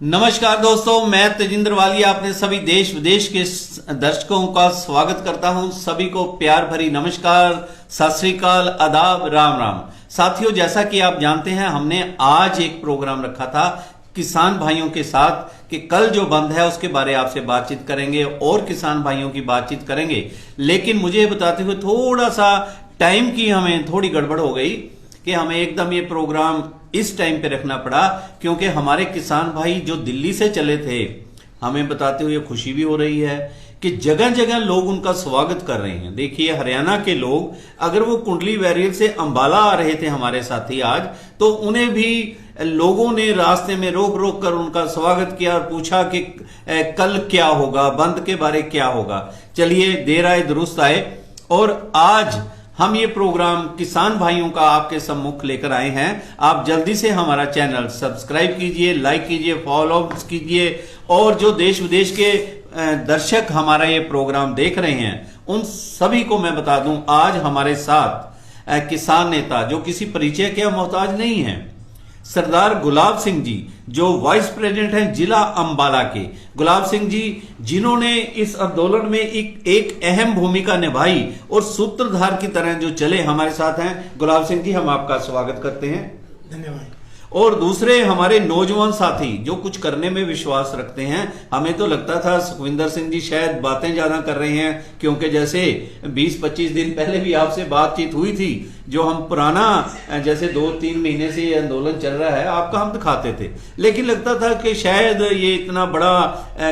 नमस्कार दोस्तों, मैं तेजिंदर वालिया अपने सभी देश विदेश के दर्शकों का स्वागत करता हूं। सभी को प्यार भरी नमस्कार, सत श्री अकाल, आदाब, राम राम। साथियों, जैसा कि आप जानते हैं, हमने आज एक प्रोग्राम रखा था किसान भाइयों के साथ कि कल जो बंद है उसके बारे आपसे बातचीत करेंगे और किसान भाइयों की बातचीत करेंगे। लेकिन मुझे बताते हुए थोड़ा सा टाइम की हमें थोड़ी गड़बड़ हो गई कि हमें एकदम ये प्रोग्राम इस टाइम पे रखना पड़ा, क्योंकि हमारे किसान भाई जो दिल्ली से चले थे, हमें बताते हुए खुशी भी हो रही है कि जगह जगह लोग उनका स्वागत कर रहे हैं। देखिए, हरियाणा के लोग अगर वो कुंडली बैरियर से अंबाला आ रहे थे हमारे साथी आज, तो उन्हें भी लोगों ने रास्ते में रोक रोक कर उनका स्वागत किया और पूछा कि कल क्या होगा, बंद के बारे क्या होगा। चलिए, देर आए दुरुस्त आए, और आज हम ये प्रोग्राम किसान भाइयों का आपके सम्मुख लेकर आए हैं। आप जल्दी से हमारा चैनल सब्सक्राइब कीजिए, लाइक कीजिए, फॉलो कीजिए, और जो देश विदेश के दर्शक हमारा ये प्रोग्राम देख रहे हैं उन सभी को मैं बता दूं, आज हमारे साथ किसान नेता जो किसी परिचय के मोहताज नहीं है, सरदार गुलाब सिंह जी, जो वाइस प्रेसिडेंट हैं जिला अंबाला के। गुलाब सिंह जी, जिन्होंने इस आंदोलन में एक अहम भूमिका निभाई और सूत्रधार की तरह जो चले, हमारे साथ हैं। गुलाब सिंह जी, हम आपका स्वागत करते हैं। धन्यवाद। और दूसरे हमारे नौजवान साथी जो कुछ करने में विश्वास रखते हैं। हमें तो लगता था सुखविंदर सिंह जी शायद बातें ज्यादा कर रहे हैं, क्योंकि जैसे 20-25 दिन पहले भी आपसे बातचीत हुई थी, जो हम पुराना जैसे 2-3 महीने से ये आंदोलन चल रहा है आपका हम दिखाते थे, लेकिन लगता था कि शायद ये इतना बड़ा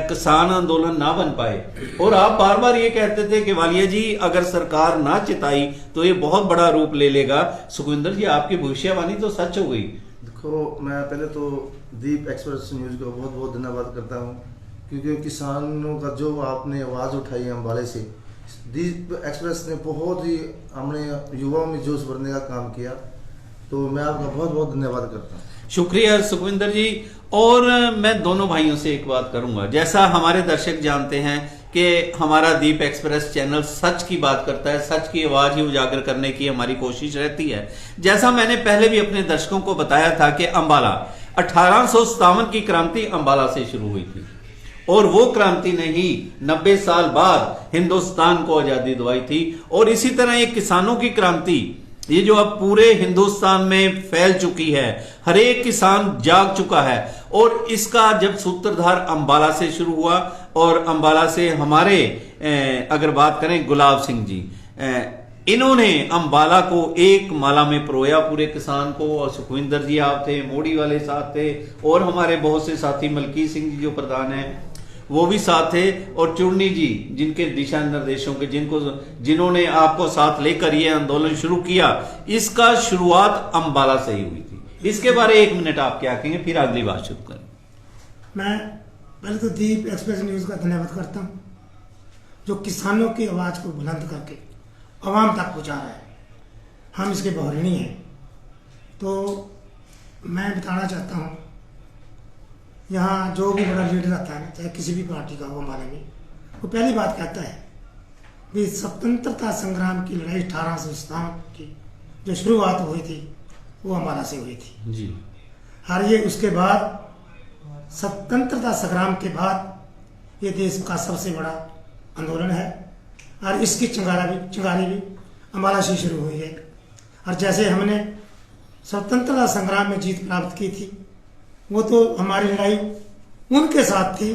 किसान आंदोलन ना बन पाए। और आप बार बार ये कहते थे कि वालिया जी, अगर सरकार ना चिताई तो ये बहुत बड़ा रूप ले लेगा। सुखविंदर जी, आपकी भविष्यवाणी तो सच हो गई। देखो, मैं पहले तो दीप एक्सप्रेस न्यूज़ को बहुत बहुत धन्यवाद करता हूँ, क्योंकि किसानों का जो आपने आवाज़ उठाई है अम्बाले से, दीप एक्सप्रेस ने बहुत ही हमने युवाओं में जोश भरने का काम किया, तो मैं आपका बहुत बहुत धन्यवाद करता हूँ। शुक्रिया सुखविंदर जी। और मैं दोनों भाइयों से एक बात करूंगा, जैसा हमारे दर्शक जानते हैं कि हमारा दीप एक्सप्रेस चैनल सच की बात करता है, सच की आवाज ही उजागर करने की हमारी कोशिश रहती है। जैसा मैंने पहले भी अपने दर्शकों को बताया था कि अंबाला 1857 की क्रांति अंबाला से शुरू हुई थी, और वो क्रांति ने ही 90 साल बाद हिंदुस्तान को आजादी दिलवाई थी। और इसी तरह एक किसानों की क्रांति, ये जो अब पूरे हिंदुस्तान में फैल चुकी है, हर एक किसान जाग चुका है, और इसका जब सूत्रधार अंबाला से शुरू हुआ, और अंबाला से हमारे अगर बात करें गुलाब सिंह जी, इन्होंने अंबाला को एक माला में परोया पूरे किसान को। और सुखविंदर जी आप थे, मोड़ी वाले साथ थे, और हमारे बहुत से साथी, मलकी सिंह जी जो प्रधान हैं वो भी साथ थे, और चुन्नी जी जिनके दिशा निर्देशों के जिन्होंने आपको साथ लेकर ये आंदोलन शुरू किया, इसका शुरुआत अंबाला से ही हुई थी। इसके बारे 1 मिनट आप क्या कहेंगे, फिर अगली बात शुरू करें। मैं पहले तो दीप एक्सप्रेस न्यूज़ का धन्यवाद करता हूँ, जो किसानों की आवाज़ को बुलंद करके आवाम तक पहुँचा रहा है। हम इसके बहुरिणी हैं। तो मैं बताना चाहता हूँ, यहाँ जो भी बड़ा लीडर आता है, चाहे किसी भी पार्टी का हो हमारे में, वो पहली बात कहता है कि स्वतंत्रता संग्राम की लड़ाई 1857 की जो शुरुआत हुई थी वो अम्बाला से हुई थी जी। और ये उसके बाद स्वतंत्रता संग्राम के बाद ये देश का सबसे बड़ा आंदोलन है, और इसकी चिंगारी भी अम्बाला से शुरू हुई है। और जैसे हमने स्वतंत्रता संग्राम में जीत प्राप्त की थी, वो तो हमारी लड़ाई उनके साथ थी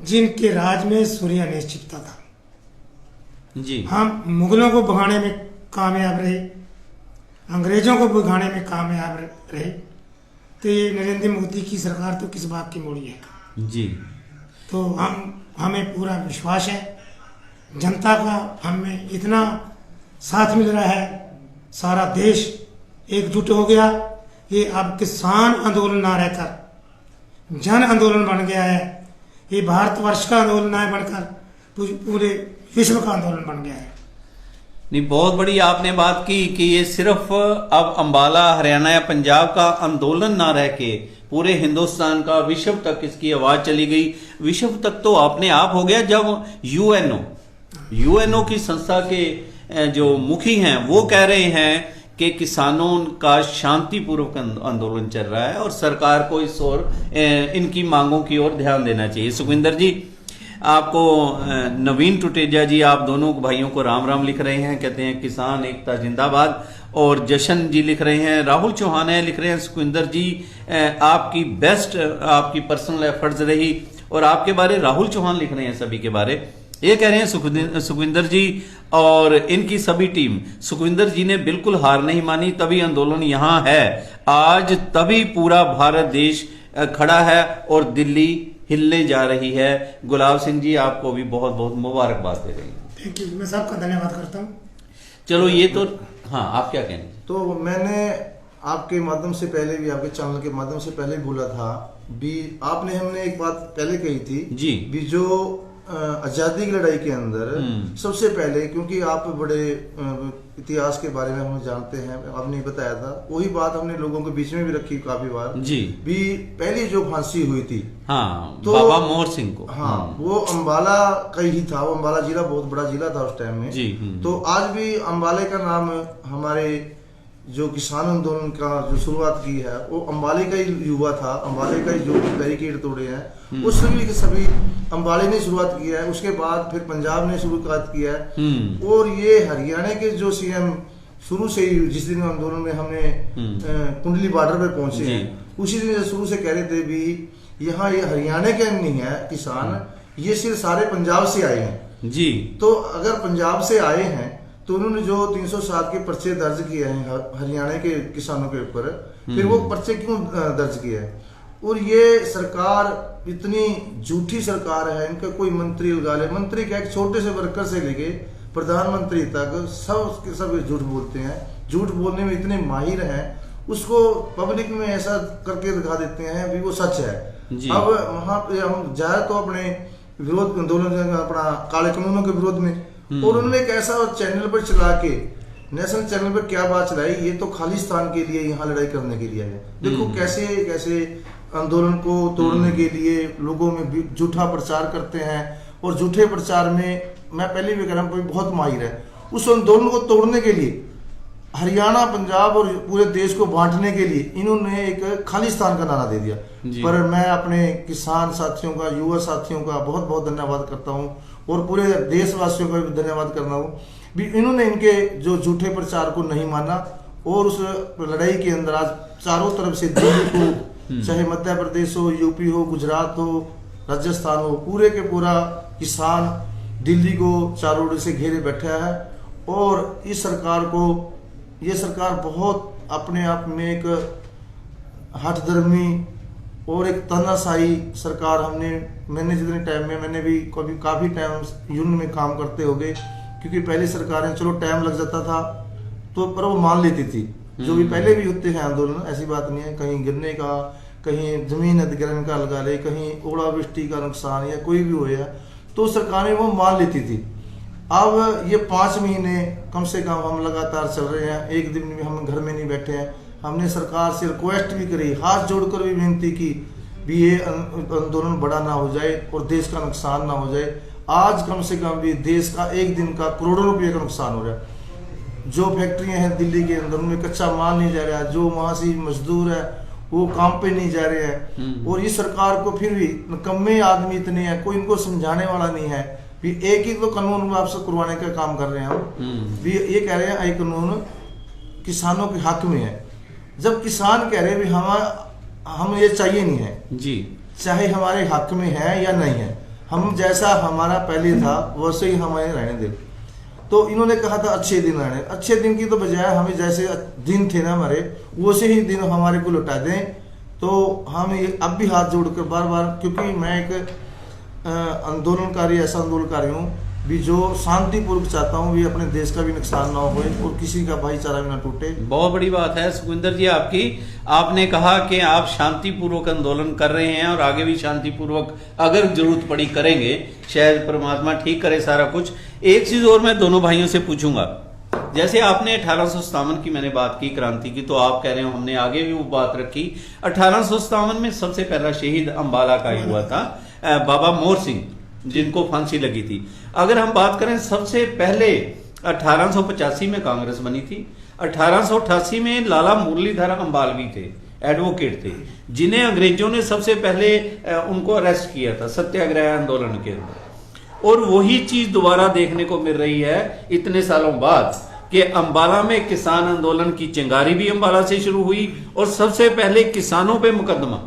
जिनके राज में सूर्य ने छिपता था जी। हम मुगलों को भगाने में कामयाब रहे, अंग्रेजों को भगाने में कामयाब रहे, तो ये नरेंद्र मोदी की सरकार तो किस बात की मोड़ी है जी। तो हमें पूरा विश्वास है, जनता का हमें इतना साथ मिल रहा है, सारा देश एकजुट हो गया। ये अब किसान आंदोलन ना रहकर जन आंदोलन बन गया है। ये भारतवर्ष का आंदोलन है बनकर पूरे विश्व का आंदोलन बन गया है। नहीं, बहुत बड़ी आपने बात की कि ये सिर्फ अब अंबाला, हरियाणा या पंजाब का आंदोलन ना रह के पूरे हिंदुस्तान का, विश्व तक इसकी आवाज चली गई। विश्व तक तो अपने आप हो गया जब यूएनओ की संस्था के जो मुखी हैं वो कह रहे हैं कि किसानों का शांतिपूर्वक आंदोलन चल रहा है और सरकार को इस ओर इनकी मांगों की ओर ध्यान देना चाहिए। सुखविंदर जी, आपको नवीन टुटेजा जी, आप दोनों भाइयों को राम राम लिख रहे हैं, कहते हैं किसान एकता जिंदाबाद। और जशन जी लिख रहे हैं, राहुल चौहान है लिख रहे हैं, सुखविंदर जी आपकी बेस्ट, आपकी पर्सनल एफर्ट्स रही। और आपके बारे राहुल चौहान लिख रहे हैं सभी के बारे, ये कह रहे हैं सुखविंदर जी और इनकी सभी टीम, सुखविंदर जी ने बिल्कुल हार नहीं मानी, तभी आंदोलन यहाँ है आज, तभी पूरा भारत देश खड़ा है और दिल्ली हिलने जा रही है। गुलाब सिंह जी, आपको भी बहुत बहुत मुबारकबाद दे रही हूँ। थैंक यू, मैं सबका धन्यवाद करता हूँ। चलो ये तो, हाँ आप क्या कहने? तो मैंने आपके माध्यम से पहले भी, आपके चैनल के माध्यम से पहले बोला था भी, आपने हमने एक बात पहले कही थी जी भी, जो आजादी की लड़ाई के अंदर सबसे पहले, क्योंकि आप बड़े इतिहास के बारे में हम जानते हैं, आपने बताया था, वही बात हमने लोगों के बीच में भी रखी काफी बार जी भी। पहली जो फांसी हुई थी, हाँ, तो बाबा मोहर सिंह को, हाँ, वो अम्बाला का ही था। वो अम्बाला जिला बहुत बड़ा जिला था उस टाइम में जी। तो आज भी अम्बाले का नाम, हमारे जो किसान आंदोलन का जो शुरुआत की है वो अम्बाले का ही युवा था। अम्बाले का ही जो बैरिकेड तोड़े हैं वो सभी अम्बाले ने शुरुआत किया है। उसके बाद फिर पंजाब ने शुरुआत किया है। और ये हरियाणा के जो सीएम शुरू से ही, जिस दिन आंदोलन में हमने कुंडली बॉर्डर पे पहुंचे हैं, उसी दिन शुरू से कह रहे थे भी यहाँ ये हरियाणा के नहीं है किसान, ये सिर्फ सारे पंजाब से आए हैं जी। तो अगर पंजाब से आए हैं तो उन्होंने जो 307 के पर्चे दर्ज किए हैं हरियाणा के किसानों के ऊपर, फिर वो पर्चे क्यों दर्ज किए हैं? और ये सरकार इतनी झूठी सरकार है, इनका कोई मंत्री उजाले, मंत्री क्या, एक छोटे से वर्कर से लेके प्रधानमंत्री तक सब झूठ बोलते हैं। झूठ बोलने में इतने माहिर हैं, उसको पब्लिक में ऐसा करके दिखा देते हैं भी वो सच है। अब वहां पे हम जाए तो अपने विरोध आंदोलन, अपना काले कानूनों के विरोध में, और उन्होंने एक ऐसा चैनल पर चला के, नेशनल चैनल पर क्या बात चलाई, ये तो खालिस्तान के लिए यहाँ लड़ाई करने के लिए है। देखो कैसे कैसे आंदोलन को तोड़ने के लिए लोगों में झूठा प्रचार करते हैं। और झूठे प्रचार में मैं पहले भी कह रहा हूँ बहुत माहिर है। उस आंदोलन को तोड़ने के लिए, हरियाणा, पंजाब और पूरे देश को बांटने के लिए इन्होंने एक खालिस्तान का नारा दे दिया। पर मैं अपने किसान साथियों का, युवा साथियों का बहुत बहुत धन्यवाद करता हूँ और पूरे देशवासियों का भी धन्यवाद करना हूँ भी, इन्होंने इनके जो झूठे प्रचार को नहीं माना और उस लड़ाई के अंदर आज चारों तरफ से दिल्ली को, चाहे मध्य प्रदेश हो, यूपी हो, गुजरात हो, राजस्थान हो, पूरे के पूरा किसान दिल्ली को चारों ओर से घेरे बैठा है। और इस सरकार को, ये सरकार बहुत अपने आप में एक हठधर्मी और एक तानाशाही सरकार, मैंने जितने टाइम में, मैंने भी कभी काफी टाइम यूनियन में काम करते हो गए, क्योंकि पहली सरकारें चलो टाइम लग जाता था तो पर वो मान लेती थी। जो भी पहले भी होते हैं आंदोलन, ऐसी बात नहीं है, कहीं गिरने का, कहीं जमीन अधिग्रहण का लगा ले, कहीं ओलावृष्टि का नुकसान या कोई भी हो या, तो सरकारें वो मान लेती थी। अब ये 5 महीने कम से कम हम लगातार चल रहे हैं, एक दिन भी हम घर में नहीं बैठे हैं। हमने सरकार से रिक्वेस्ट भी करी, हाथ जोड़कर भी विनती की भी ये आंदोलन बड़ा ना हो जाए और देश का नुकसान ना हो जाए। आज कम से कम भी देश का एक दिन का करोड़ों रुपये का नुकसान हो रहा है। जो फैक्ट्रियां हैं दिल्ली के अंदर, उनमें कच्चा माल नहीं जा रहा है, जो वहां से मजदूर है वो काम पे नहीं जा रहे हैं। और इस सरकार को फिर भी निकम्मे आदमी इतने हैं, कोई इनको समझाने वाला नहीं है भी एक ही तो कानून वापस करवाने का काम कर रहे हैं हम भी। ये कह रहे हैं ये कानून किसानों के हक में है, जब किसान कह रहे हैं भी हम ये चाहिए नहीं है जी, चाहे हमारे हक में है या नहीं है, हम जैसा हमारा पहले था वैसे ही हमें रहने दे। तो इन्होंने कहा था अच्छे दिन रहने, अच्छे दिन की तो बजाय हमें जैसे दिन थे ना हमारे, वैसे ही दिन हमारे को लौटा दें। तो हम ये अब भी हाथ जोड़कर बार बार, क्योंकि मैं एक आंदोलनकारी, ऐसा आंदोलनकारी हूँ भी जो शांतिपूर्वक चाहता हूँ भी अपने देश का भी नुकसान ना हो और किसी का भाईचारा भी ना टूटे। बहुत बड़ी बात है सुखविंदर जी आपकी। आपने कहा कि आप शांतिपूर्वक आंदोलन कर रहे हैं और आगे भी शांतिपूर्वक अगर जरूरत पड़ी करेंगे, शायद परमात्मा ठीक करे सारा कुछ। एक चीज और मैं दोनों भाइयों से पूछूंगा, जैसे आपने 1857 की मैंने बात की क्रांति की, तो आप कह रहे हो हमने आगे भी वो बात रखी। 1857 में सबसे पहला शहीद अंबाला का ही हुआ था, बाबा मोहर सिंह, जिनको फांसी लगी थी। अगर हम बात करें सबसे पहले 1885 में कांग्रेस बनी थी, 1888 में लाला मुरलीधर अंबालवी थे, एडवोकेट थे, जिन्हें अंग्रेजों ने सबसे पहले उनको अरेस्ट किया था सत्याग्रह आंदोलन के अंदर। और वही चीज दोबारा देखने को मिल रही है इतने सालों बाद कि अंबाला में किसान आंदोलन की चिंगारी भी अंबाला से शुरू हुई और सबसे पहले किसानों पे मुकदमा।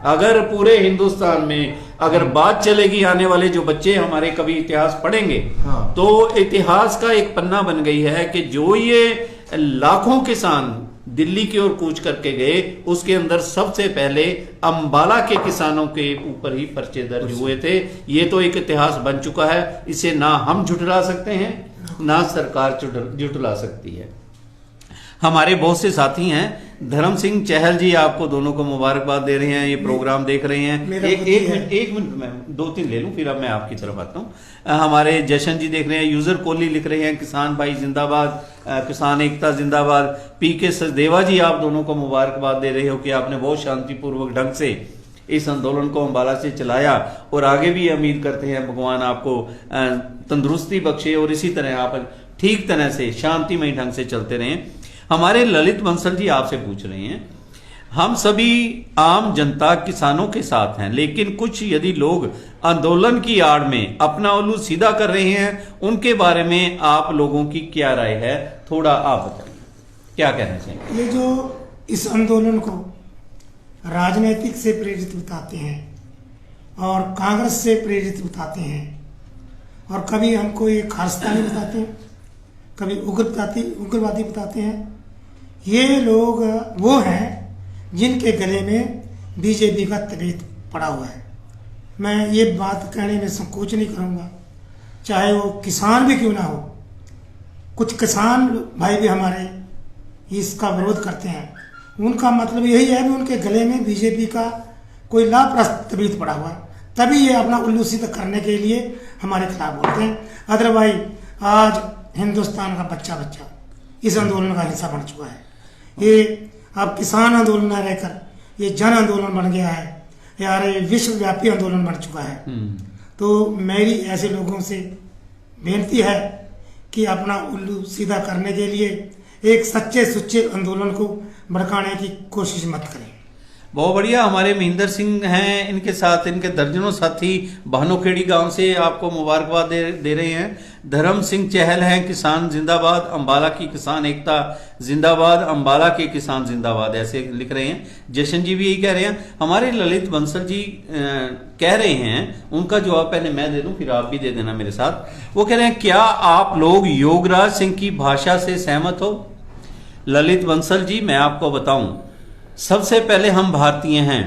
अगर पूरे हिंदुस्तान में अगर बात चलेगी, आने वाले जो बच्चे हमारे कभी इतिहास पढ़ेंगे हाँ। तो इतिहास का एक पन्ना बन गई है कि जो ये लाखों किसान दिल्ली की ओर कूच करके गए, उसके अंदर सबसे पहले अंबाला के किसानों के ऊपर ही पर्चे दर्ज हुए थे। ये तो एक इतिहास बन चुका है, इसे ना हम झुठला सकते हैं ना सरकार झुठला सकती है। हमारे बहुत से साथी हैं, धर्म सिंह चहल जी आपको दोनों को मुबारकबाद दे रहे हैं, ये प्रोग्राम देख रहे हैं। एक मिनट मैं 2-3 ले लूं, फिर अब मैं आपकी तरफ आता हूं। हमारे जशन जी देख रहे हैं, यूजर कोहली लिख रहे हैं किसान भाई जिंदाबाद, किसान एकता जिंदाबाद। पीके सचदेवा जी आप दोनों को मुबारकबाद दे रहे हो कि आपने बहुत शांतिपूर्वक ढंग से इस आंदोलन को अंबाला से चलाया और आगे भी उम्मीद करते हैं भगवान आपको तंदुरुस्ती बख्शे और इसी तरह आप ठीक तरह से शांतिमय ढंग से चलते रहें। हमारे ललित बंसल जी आपसे पूछ रहे हैं, हम सभी आम जनता किसानों के साथ हैं, लेकिन कुछ यदि लोग आंदोलन की आड़ में अपना उल्लू सीधा कर रहे हैं, उनके बारे में आप लोगों की क्या राय है? थोड़ा आप बताइए, क्या कहना चाहेंगे? ये जो इस आंदोलन को राजनीतिक से प्रेरित बताते हैं और कांग्रेस से प्रेरित बताते हैं और कभी हमको ये खालिस्तानी बताते हैं, कभी उग्रवादी बताते हैं। ये लोग वो हैं जिनके गले में बीजेपी का तबीयत पड़ा हुआ है। मैं ये बात कहने में संकोच नहीं करूँगा, चाहे वो किसान भी क्यों ना हो। कुछ किसान भाई भी हमारे इसका विरोध करते हैं, उनका मतलब यही है कि उनके गले में बीजेपी का कोई लाभप्रस्त तबीयत पड़ा हुआ है, तभी ये अपना उल्लू सीधा करने के लिए हमारे खिलाफ बोलते हैं। अदरवाइज आज हिंदुस्तान का बच्चा इस आंदोलन का हिस्सा बन चुका है। ये अब किसान आंदोलन न रहकर ये जन आंदोलन बन गया है, यार ये विश्वव्यापी आंदोलन बन चुका है। तो मेरी ऐसे लोगों से बेनती है कि अपना उल्लू सीधा करने के लिए एक सच्चे सुच्चे आंदोलन को भड़काने की कोशिश मत करें। बहुत बढ़िया। हमारे महेंद्र सिंह हैं, इनके साथ इनके दर्जनों साथी भानुखेड़ी गांव से आपको मुबारकबाद दे रहे हैं। धर्म सिंह चहल हैं, किसान जिंदाबाद, अंबाला की किसान एकता जिंदाबाद, अंबाला के किसान जिंदाबाद, ऐसे लिख रहे हैं। जशन जी भी यही कह रहे हैं। हमारे ललित बंसल जी कह रहे हैं, उनका जवाब पहले मैं दे दूं फिर आप भी दे देना मेरे साथ। वो कह रहे हैं, क्या आप लोग योगराज सिंह की भाषा से सहमत हो? ललित बंसल जी मैं आपको बताऊं, सबसे पहले हम भारतीय हैं।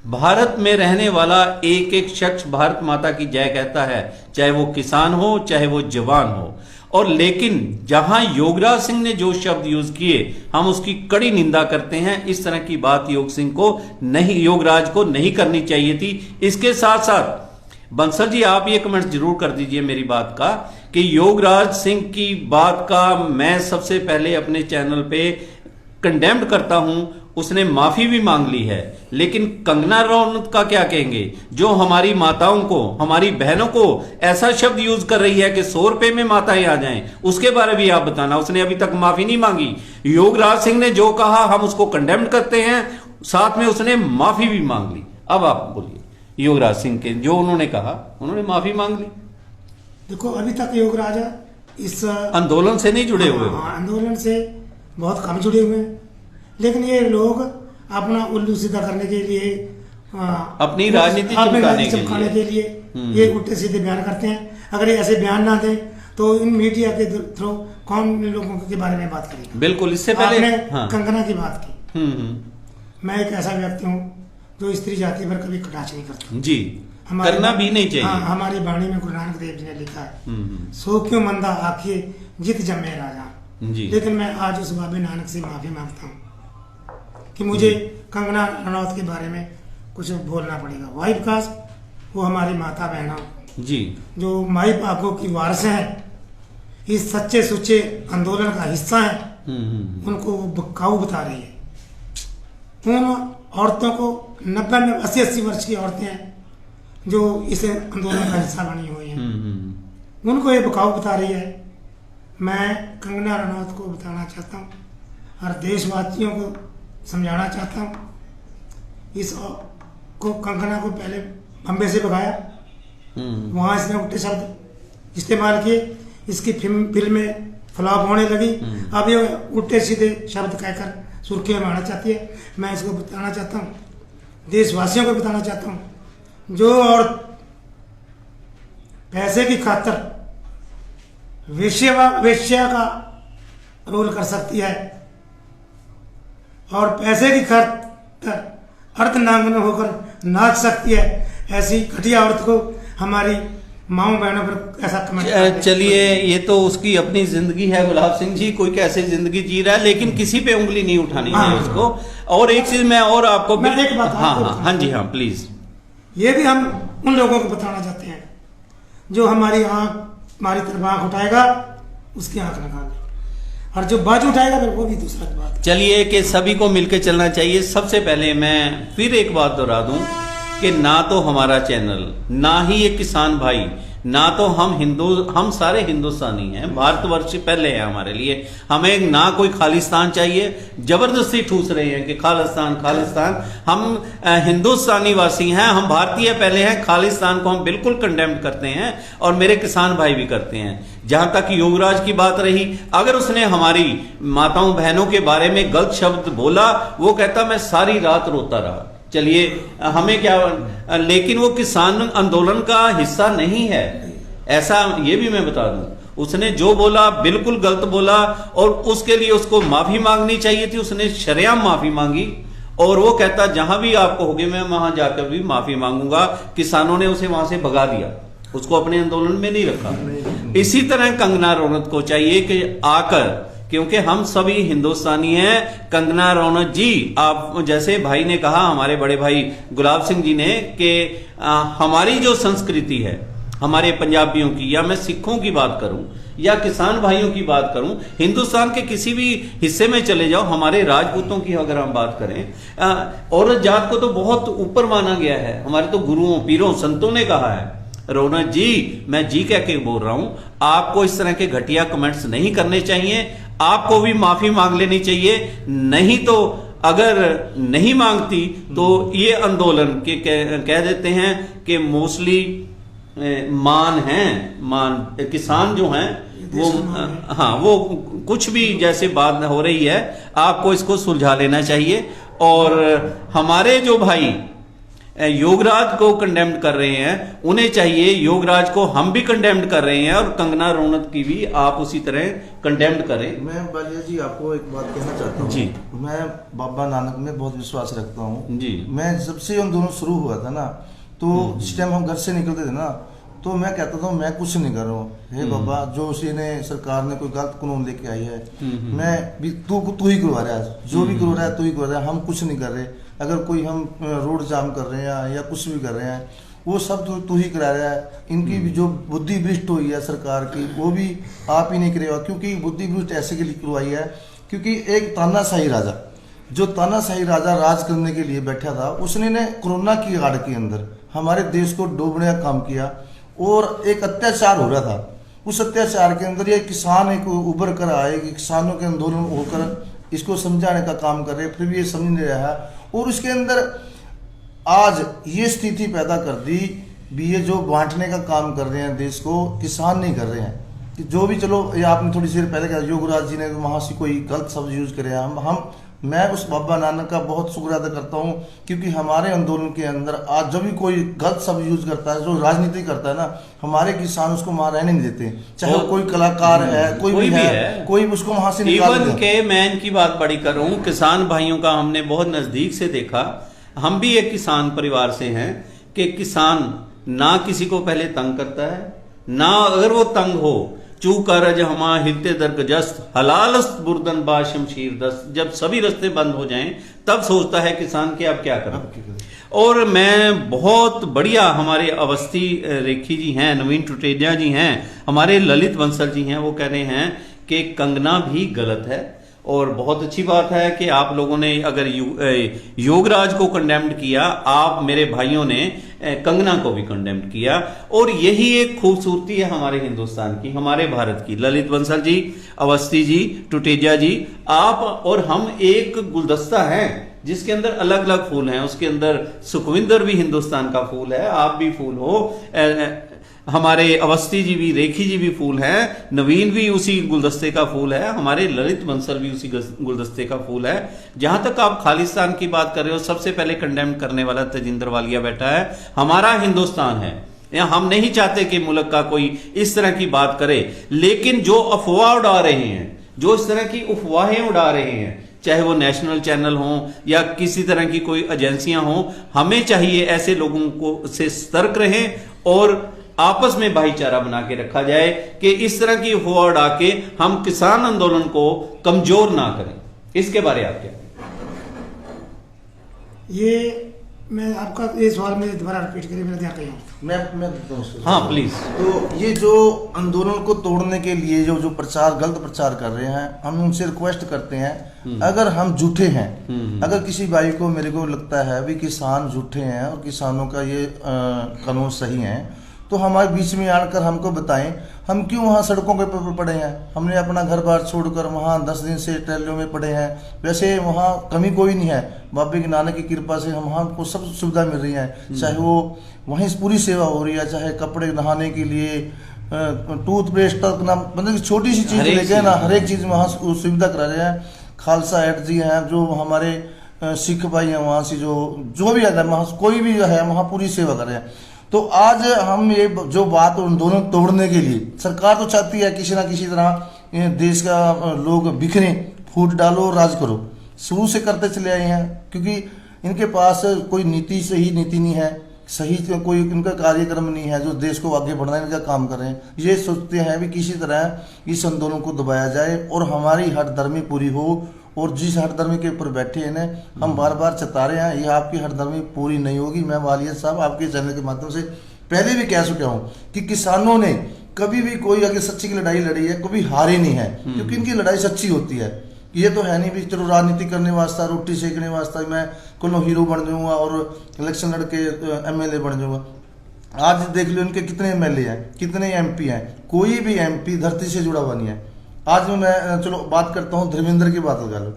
भारत में रहने वाला एक एक शख्स भारत माता की जय कहता है, चाहे वो किसान हो चाहे वो जवान हो। और लेकिन जहां योगराज सिंह ने जो शब्द यूज किए हम उसकी कड़ी निंदा करते हैं। इस तरह की बात योगराज को नहीं करनी चाहिए थी। इसके साथ साथ बंसल जी आप ये कमेंट जरूर कर दीजिए मेरी बात का कि योगराज सिंह की बात का मैं सबसे पहले अपने चैनल पे कंडेम्ड करता हूं। उसने माफी भी मांग ली है, लेकिन कंगना रनौत का क्या कहेंगे, जो हमारी माताओं को, हमारी बहनों को ऐसा शब्द यूज कर रही है कि 100 रुपए में माताएं आ जाएं, उसके बारे में भी आप बताना। उसने अभी तक माफी नहीं मांगी। योगराज सिंह ने जो कहा हम उसको कंडेम्ड करते हैं, साथ में उसने माफी भी मांग ली। अब आप बोलिए योगराज सिंह के जो उन्होंने कहा, उन्होंने माफी मांग ली। देखो अभी तक योगराज इस आंदोलन से नहीं जुड़े हुए, आंदोलन से बहुत कम जुड़े हुए हैं, लेकिन ये लोग अपना उल्लू सीधा करने के लिए अपनी राजनीति चिपकाने के लिए ये उल्टे सीधे बयान करते हैं। अगर ये ऐसे बयान ना दें तो इन मीडिया के थ्रू कौन लोगों के बारे में बात करेगा? बिल्कुल। इससे पहले कंगना की बात की। मैं एक ऐसा व्यक्ति हूँ जो स्त्री जाति पर कभी कटाक्ष नहीं करता जी, करना भी नहीं चाहिए। हमारी वाणी में गुरु नानक देव जी ने लिखा है, सो क्यों मंदा आखिए जित जमे राजा जी। लेकिन मैं आज उस बाबे नानक से माफी मांगता हूँ कि मुझे कंगना रनौत के बारे में कुछ बोलना पड़ेगा। वाई विकास वो हमारी माता बहना जी, जो माई बापों की वारस हैं, इस सच्चे सुच्चे आंदोलन का हिस्सा है, उनको बकाऊ बता रही है। उन औरतों को 90-80 वर्ष की औरतें हैं जो इस आंदोलन का हिस्सा बनी हुई हैं, उनको ये बकाऊ बता रही है। मैं कंगना रनौत को बताना चाहता हूँ और देशवासियों को समझाना चाहता हूँ, इस को कंगना को पहले बम्बे से भगाया, वहाँ इसने उल्टे शब्द इस्तेमाल किए, इसकी फिल्में फ्लॉप होने लगी। अब ये उल्टे सीधे शब्द कहकर सुर्खियों में आना चाहती है। मैं इसको बताना चाहता हूँ, देशवासियों को बताना चाहता हूँ, जो और पैसे की खातर वेश्या का रोल कर सकती है और पैसे की खातर अर्धनग्न होकर नाच सकती है, ऐसी घटिया औरत को हमारी माओ बहनों पर ऐसा कमेंट। चलिए, ये तो उसकी अपनी जिंदगी है गुलाब सिंह जी, कोई कैसे जिंदगी जी रहा है, लेकिन किसी पे उंगली नहीं उठानी है उसको। और एक चीज मैं और आपको एक बात हाँ जी हाँ प्लीज, ये भी हम उन लोगों को बताना चाहते हैं जो हमारी तरफ आंख उठाएगा उसकी आंख निकाल, और जो बाजू उठाएगा फिर वो भी दूसरा बात। चलिए कि सभी को मिलकर चलना चाहिए। सबसे पहले मैं फिर एक बात दोहरा दूं कि ना तो हमारा चैनल, ना ही ये किसान भाई, ना तो हम सारे हिंदुस्तानी हैं। भारतवर्ष पहले है हमारे लिए। हमें ना कोई खालिस्तान चाहिए, जबरदस्ती ठूस रहे हैं कि खालिस्तान खालिस्तान। हम हिंदुस्तानी वासी हैं, हम भारतीय पहले हैं। खालिस्तान को हम बिल्कुल कंडेम करते हैं और मेरे किसान भाई भी करते हैं। जहां तक योगराज की बात रही, अगर उसने हमारी माताओं बहनों के बारे में गलत शब्द बोला, वो कहता मैं सारी रात रोता रहा। चलिए, हमें क्या, लेकिन वो किसान आंदोलन का हिस्सा नहीं है, ऐसा ये भी मैं बता दूं। उसने जो बोला बिल्कुल गलत बोला और उसके लिए उसको माफी मांगनी चाहिए थी। उसने शरेआम माफी मांगी और वो कहता जहां भी आपको होगी मैं वहां जाकर भी माफी मांगूंगा। किसानों ने उसे वहां से भगा दिया, उसको अपने आंदोलन में नहीं रखा। इसी तरह कंगना रनौत को चाहिए कि आकर, क्योंकि हम सभी हिंदुस्तानी हैं। कंगना रनौत जी, आप जैसे भाई ने कहा, हमारे बड़े भाई गुलाब सिंह जी ने, कि हमारी जो संस्कृति है हमारे पंजाबियों की, या मैं सिखों की बात करूं या किसान भाइयों की बात करूं, हिंदुस्तान के किसी भी हिस्से में चले जाओ, हमारे राजपूतों की अगर हम बात करें, औरत जात को तो बहुत ऊपर माना गया है। हमारे तो गुरुओं पीरों संतों ने कहा है। रौनक जी, मैं जी कह के बोल रहा हूं, आपको इस तरह के घटिया कमेंट्स नहीं करने चाहिए। आपको भी माफी मांग लेनी चाहिए, नहीं तो अगर नहीं मांगती तो ये आंदोलन के कह देते हैं कि मोस्टली मान किसान जो हैं वो, हाँ, वो कुछ भी जैसे बात हो रही है, आपको इसको सुलझा लेना चाहिए। और हमारे जो भाई योगराज को कंडेम्ड कर रहे हैं, उन्हें चाहिए, योगराज को हम भी कंडेम्ड कर रहे हैं और कंगना रनौत की भी आप उसी तरह कंडेम्ड करें। मैं बालिया जी आपको एक बात कहना चाहता हूँ जी। मैं बाबा नानक में बहुत विश्वास रखता हूँ जी। मैं जब से हम दोनों शुरू हुआ था ना, तो जिस टाइम हम घर से निकलते थे ना, तो मैं कहता था मैं कुछ नहीं कर रहा हूँ, हे बाबा, जो उसी ने सरकार ने कोई गलत कानून लेके आई है, मैं भी तू ही करवा रहा है, जो भी करवा रहा है तू ही करवा रहा है, हम कुछ नहीं कर रहे। अगर कोई हम रोड जाम कर रहे हैं या कुछ भी कर रहे हैं, वो सब तू ही करा रहा है। इनकी भी जो बुद्धि भ्रष्ट हुई है सरकार की, वो भी आप ही नहीं करेगा। क्योंकि बुद्धि भ्रष्ट ऐसे के लिए करवाई है, क्योंकि एक तानाशाही राजा, जो तानाशाही राजा राज करने के लिए बैठा था, उसने ने कोरोना की आड़ के अंदर हमारे देश को डूबने का काम किया और एक अत्याचार हो रहा था। उस अत्याचार के अंदर ये किसान एक उभर कर आए कि किसानों के आंदोलन होकर इसको समझाने का काम कर रहे, फिर भी ये समझ नहीं रहा है। और उसके अंदर आज ये स्थिति पैदा कर दी भी, ये जो बांटने का काम कर रहे हैं देश को, किसान नहीं कर रहे हैं। कि जो भी, चलो ये आपने थोड़ी देर पहले कहा योगराज जी ने वहाँ से कोई गलत शब्द यूज करे, मैं उस बाबा नानक का बहुत शुक्र अदा करता हूँ, क्योंकि हमारे आंदोलन के अंदर आज जब भी कोई गलत शब्द यूज करता है, जो राजनीति करता है ना, हमारे किसान उसको वहां रहने नहीं देते। चाहे वो कोई कलाकार है, कोई भी है, कोई उसको वहां से निकाल देता है। इवन के मैं इनकी बात बड़ी करूं, किसान भाइयों का हमने बहुत नजदीक से देखा। हम भी एक किसान परिवार से हैं कि किसान ना किसी को पहले तंग करता है, ना अगर वो तंग हो, चू करज हमा हिलते दरगजस्त हलालस्त बुर्दन बा शमशीर दस्त, जब सभी रास्ते बंद हो जाएं तब सोचता है किसान के अब क्या करें। और मैं बहुत बढ़िया, हमारे अवस्थी रेखी जी हैं, नवीन टुटेजा जी हैं, हमारे ललित बंसल जी हैं, वो कह रहे हैं कि कंगना भी गलत है और बहुत अच्छी बात है कि आप लोगों ने अगर योगराज को कंडेम्ड किया, आप मेरे भाइयों ने कंगना को भी कंडेम्ड किया। और यही एक खूबसूरती है हमारे हिंदुस्तान की, हमारे भारत की। ललित बंसल जी, अवस्थी जी, टुटेजा जी, आप और हम एक गुलदस्ता हैं जिसके अंदर अलग अलग फूल हैं। उसके अंदर सुखविंदर भी हिंदुस्तान का फूल है, आप भी फूल हो, हमारे अवस्थी जी भी, रेखी जी भी फूल हैं, नवीन भी उसी गुलदस्ते का फूल है, हमारे ललित बंसल भी उसी गुलदस्ते का फूल है। जहां तक आप खालिस्तान की बात कर रहे हो, सबसे पहले कंडेम करने वाला तेजिंदर वालिया बैठा है। हमारा हिंदुस्तान है, हम नहीं चाहते कि मुल्क का कोई इस तरह की बात करे, लेकिन जो अफवाह उड़ा रहे हैं, जो इस तरह की अफवाहें उड़ा रहे हैं, चाहे वो नेशनल चैनल हो या किसी तरह की कोई एजेंसियां हो, हमें चाहिए ऐसे लोगों को से सतर्क रहें और आपस में भाईचारा बना के रखा जाए कि इस तरह की अफवाह उड़ा के हम किसान आंदोलन को कमजोर ना करें। इसके बारे आप क्या? ये मैं आपका ये सवाल में दोबारा रिपीट करिए, मैंने क्या कहा? मैं देता हूँ उसको। हाँ प्लीज। तो ये जो आंदोलन को तोड़ने के लिए जो प्रचार, गलत प्रचार कर रहे हैं, हम उनसे रिक्वेस्ट करते हैं, अगर हम झूठे हैं, अगर किसी भाई को, मेरे को लगता है भी किसान झूठे हैं और किसानों का ये कानून सही है, तो हमारे बीच में आकर हमको बताएं, हम क्यों वहाँ सड़कों के ऊपर पड़े हैं। हमने अपना घर बार छोड़कर वहाँ 10 दिन से ट्रेलों में पड़े हैं। वैसे वहाँ कमी कोई नहीं है, बाबे के नानक की कृपा से हम वहाँ को सब सुविधा मिल रही है, चाहे वो वहीं पूरी सेवा हो रही है, चाहे कपड़े नहाने के लिए, टूथपेस्ट तक ना, मतलब छोटी सी चीज़ लेके ना हर एक चीज़ वहाँ सुविधा करा रहे हैं। खालसा हेड जी हैं, जो हमारे सिख भाई हैं, वहाँ से जो भी आता है, वहाँ कोई भी है वहाँ पूरी सेवा कर रहे हैं। तो आज हम ये जो बात उन दोनों तोड़ने के लिए, सरकार तो चाहती है किसी ना किसी तरह देश का लोग बिखरे, फूट डालो, राज करो, शुरू से करते चले आए हैं, क्योंकि इनके पास कोई नीति, सही नीति नहीं है, सही कोई इनका कार्यक्रम नहीं है जो देश को आगे बढ़ाने का काम कर रहे हैं। ये सोचते हैं भी किसी तरह इस आंदोलन को दबाया जाए और हमारी हठधर्मी पूरी हो। और जिस हठधर्मी के ऊपर बैठे हैं ना, हम बार बार चेता रहे हैं, ये आपकी हठधर्मी पूरी नहीं होगी। मैं वालिया साहब आपके चैनल के माध्यम से पहले भी कह चुका हूँ कि किसानों ने कभी भी कोई अगर सच्ची की लड़ाई लड़ी है, कभी हारी नहीं है, क्योंकि इनकी लड़ाई सच्ची होती है। ये तो है नहीं भी चलो राजनीति करने वास्ता, रोटी सेकने वास्ता मैं कोनो हीरो बन जाऊंगा और इलेक्शन लड़के MLA बन जाऊंगा। आज देख लो इनके कितने MLA हैं, कितने MP हैं, कोई भी MP धरती से जुड़ा हुआ नहीं है। आज मैं चलो बात करता हूँ धर्मेंद्र की बात लगा लो।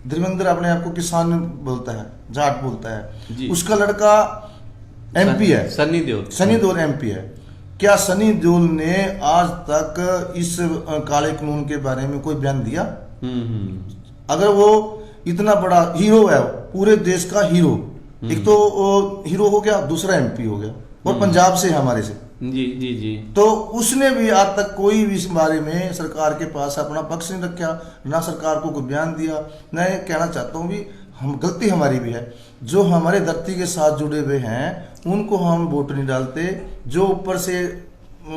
धर्मेंद्र अपने आप को किसान बोलता है, जाट बोलता है, उसका लड़का MP है, सनी देओल MP है। क्या सनी देओल ने आज तक इस काले कानून के बारे में कोई बयान दिया? अगर वो इतना बड़ा हीरो है, पूरे देश का हीरो, एक तो हीरो हो गया, दूसरा MP हो गया, और पंजाब से हमारे से, जी, तो उसने भी आज तक कोई भी इस बारे में सरकार के पास अपना पक्ष नहीं रखा, ना सरकार को कोई बयान दिया। मैं कहना चाहता हूँ भी हम, गलती हमारी भी है, जो हमारे धरती के साथ जुड़े हुए हैं उनको हम वोट नहीं डालते, जो ऊपर से।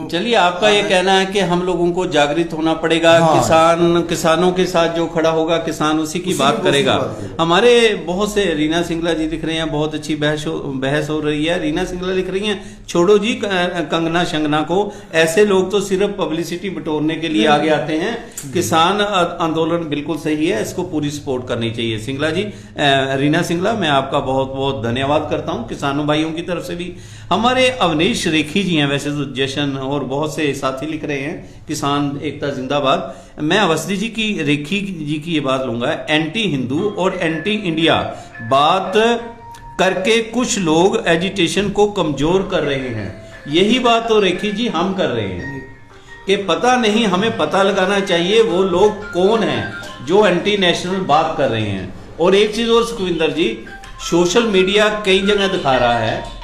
चलिए, आपका ये कहना है कि हम लोगों को जागृत होना पड़ेगा। हाँ। किसानों के साथ जो खड़ा होगा, किसान उसी की बात करेगा। हमारे बहुत से, रीना सिंगला जी लिख रहे हैं, बहुत अच्छी बहस हो रही है। रीना सिंगला लिख रही हैं, छोड़ो जी कंगना शंगना को, ऐसे लोग तो सिर्फ पब्लिसिटी बटोरने के लिए आगे आते हैं। किसान आंदोलन बिल्कुल सही है, इसको पूरी सपोर्ट करनी चाहिए। सिंगला जी, रीना सिंगला, मैं आपका बहुत बहुत धन्यवाद करता हूँ किसानों भाइयों की तरफ से भी। हमारे अवनीश रेखी जी हैं, वैसे तो जशन और बहुत से साथी लिख रहे हैं किसान एकता जिंदाबाद। मैं अवस्थी जी की, रेखी जी की ये बात लूंगा, एंटी हिंदू और एंटी इंडिया बात करके कुछ लोग एजिटेशन को कमजोर कर रहे हैं। यही बात तो रेखी जी हम कर रहे हैं कि पता नहीं, हमें पता लगाना चाहिए वो लोग कौन हैं जो एंटी नेशनल बात कर रहे हैं। और एक चीज और सुखविंदर जी, सोशल मीडिया कई जगह दिखा रहा है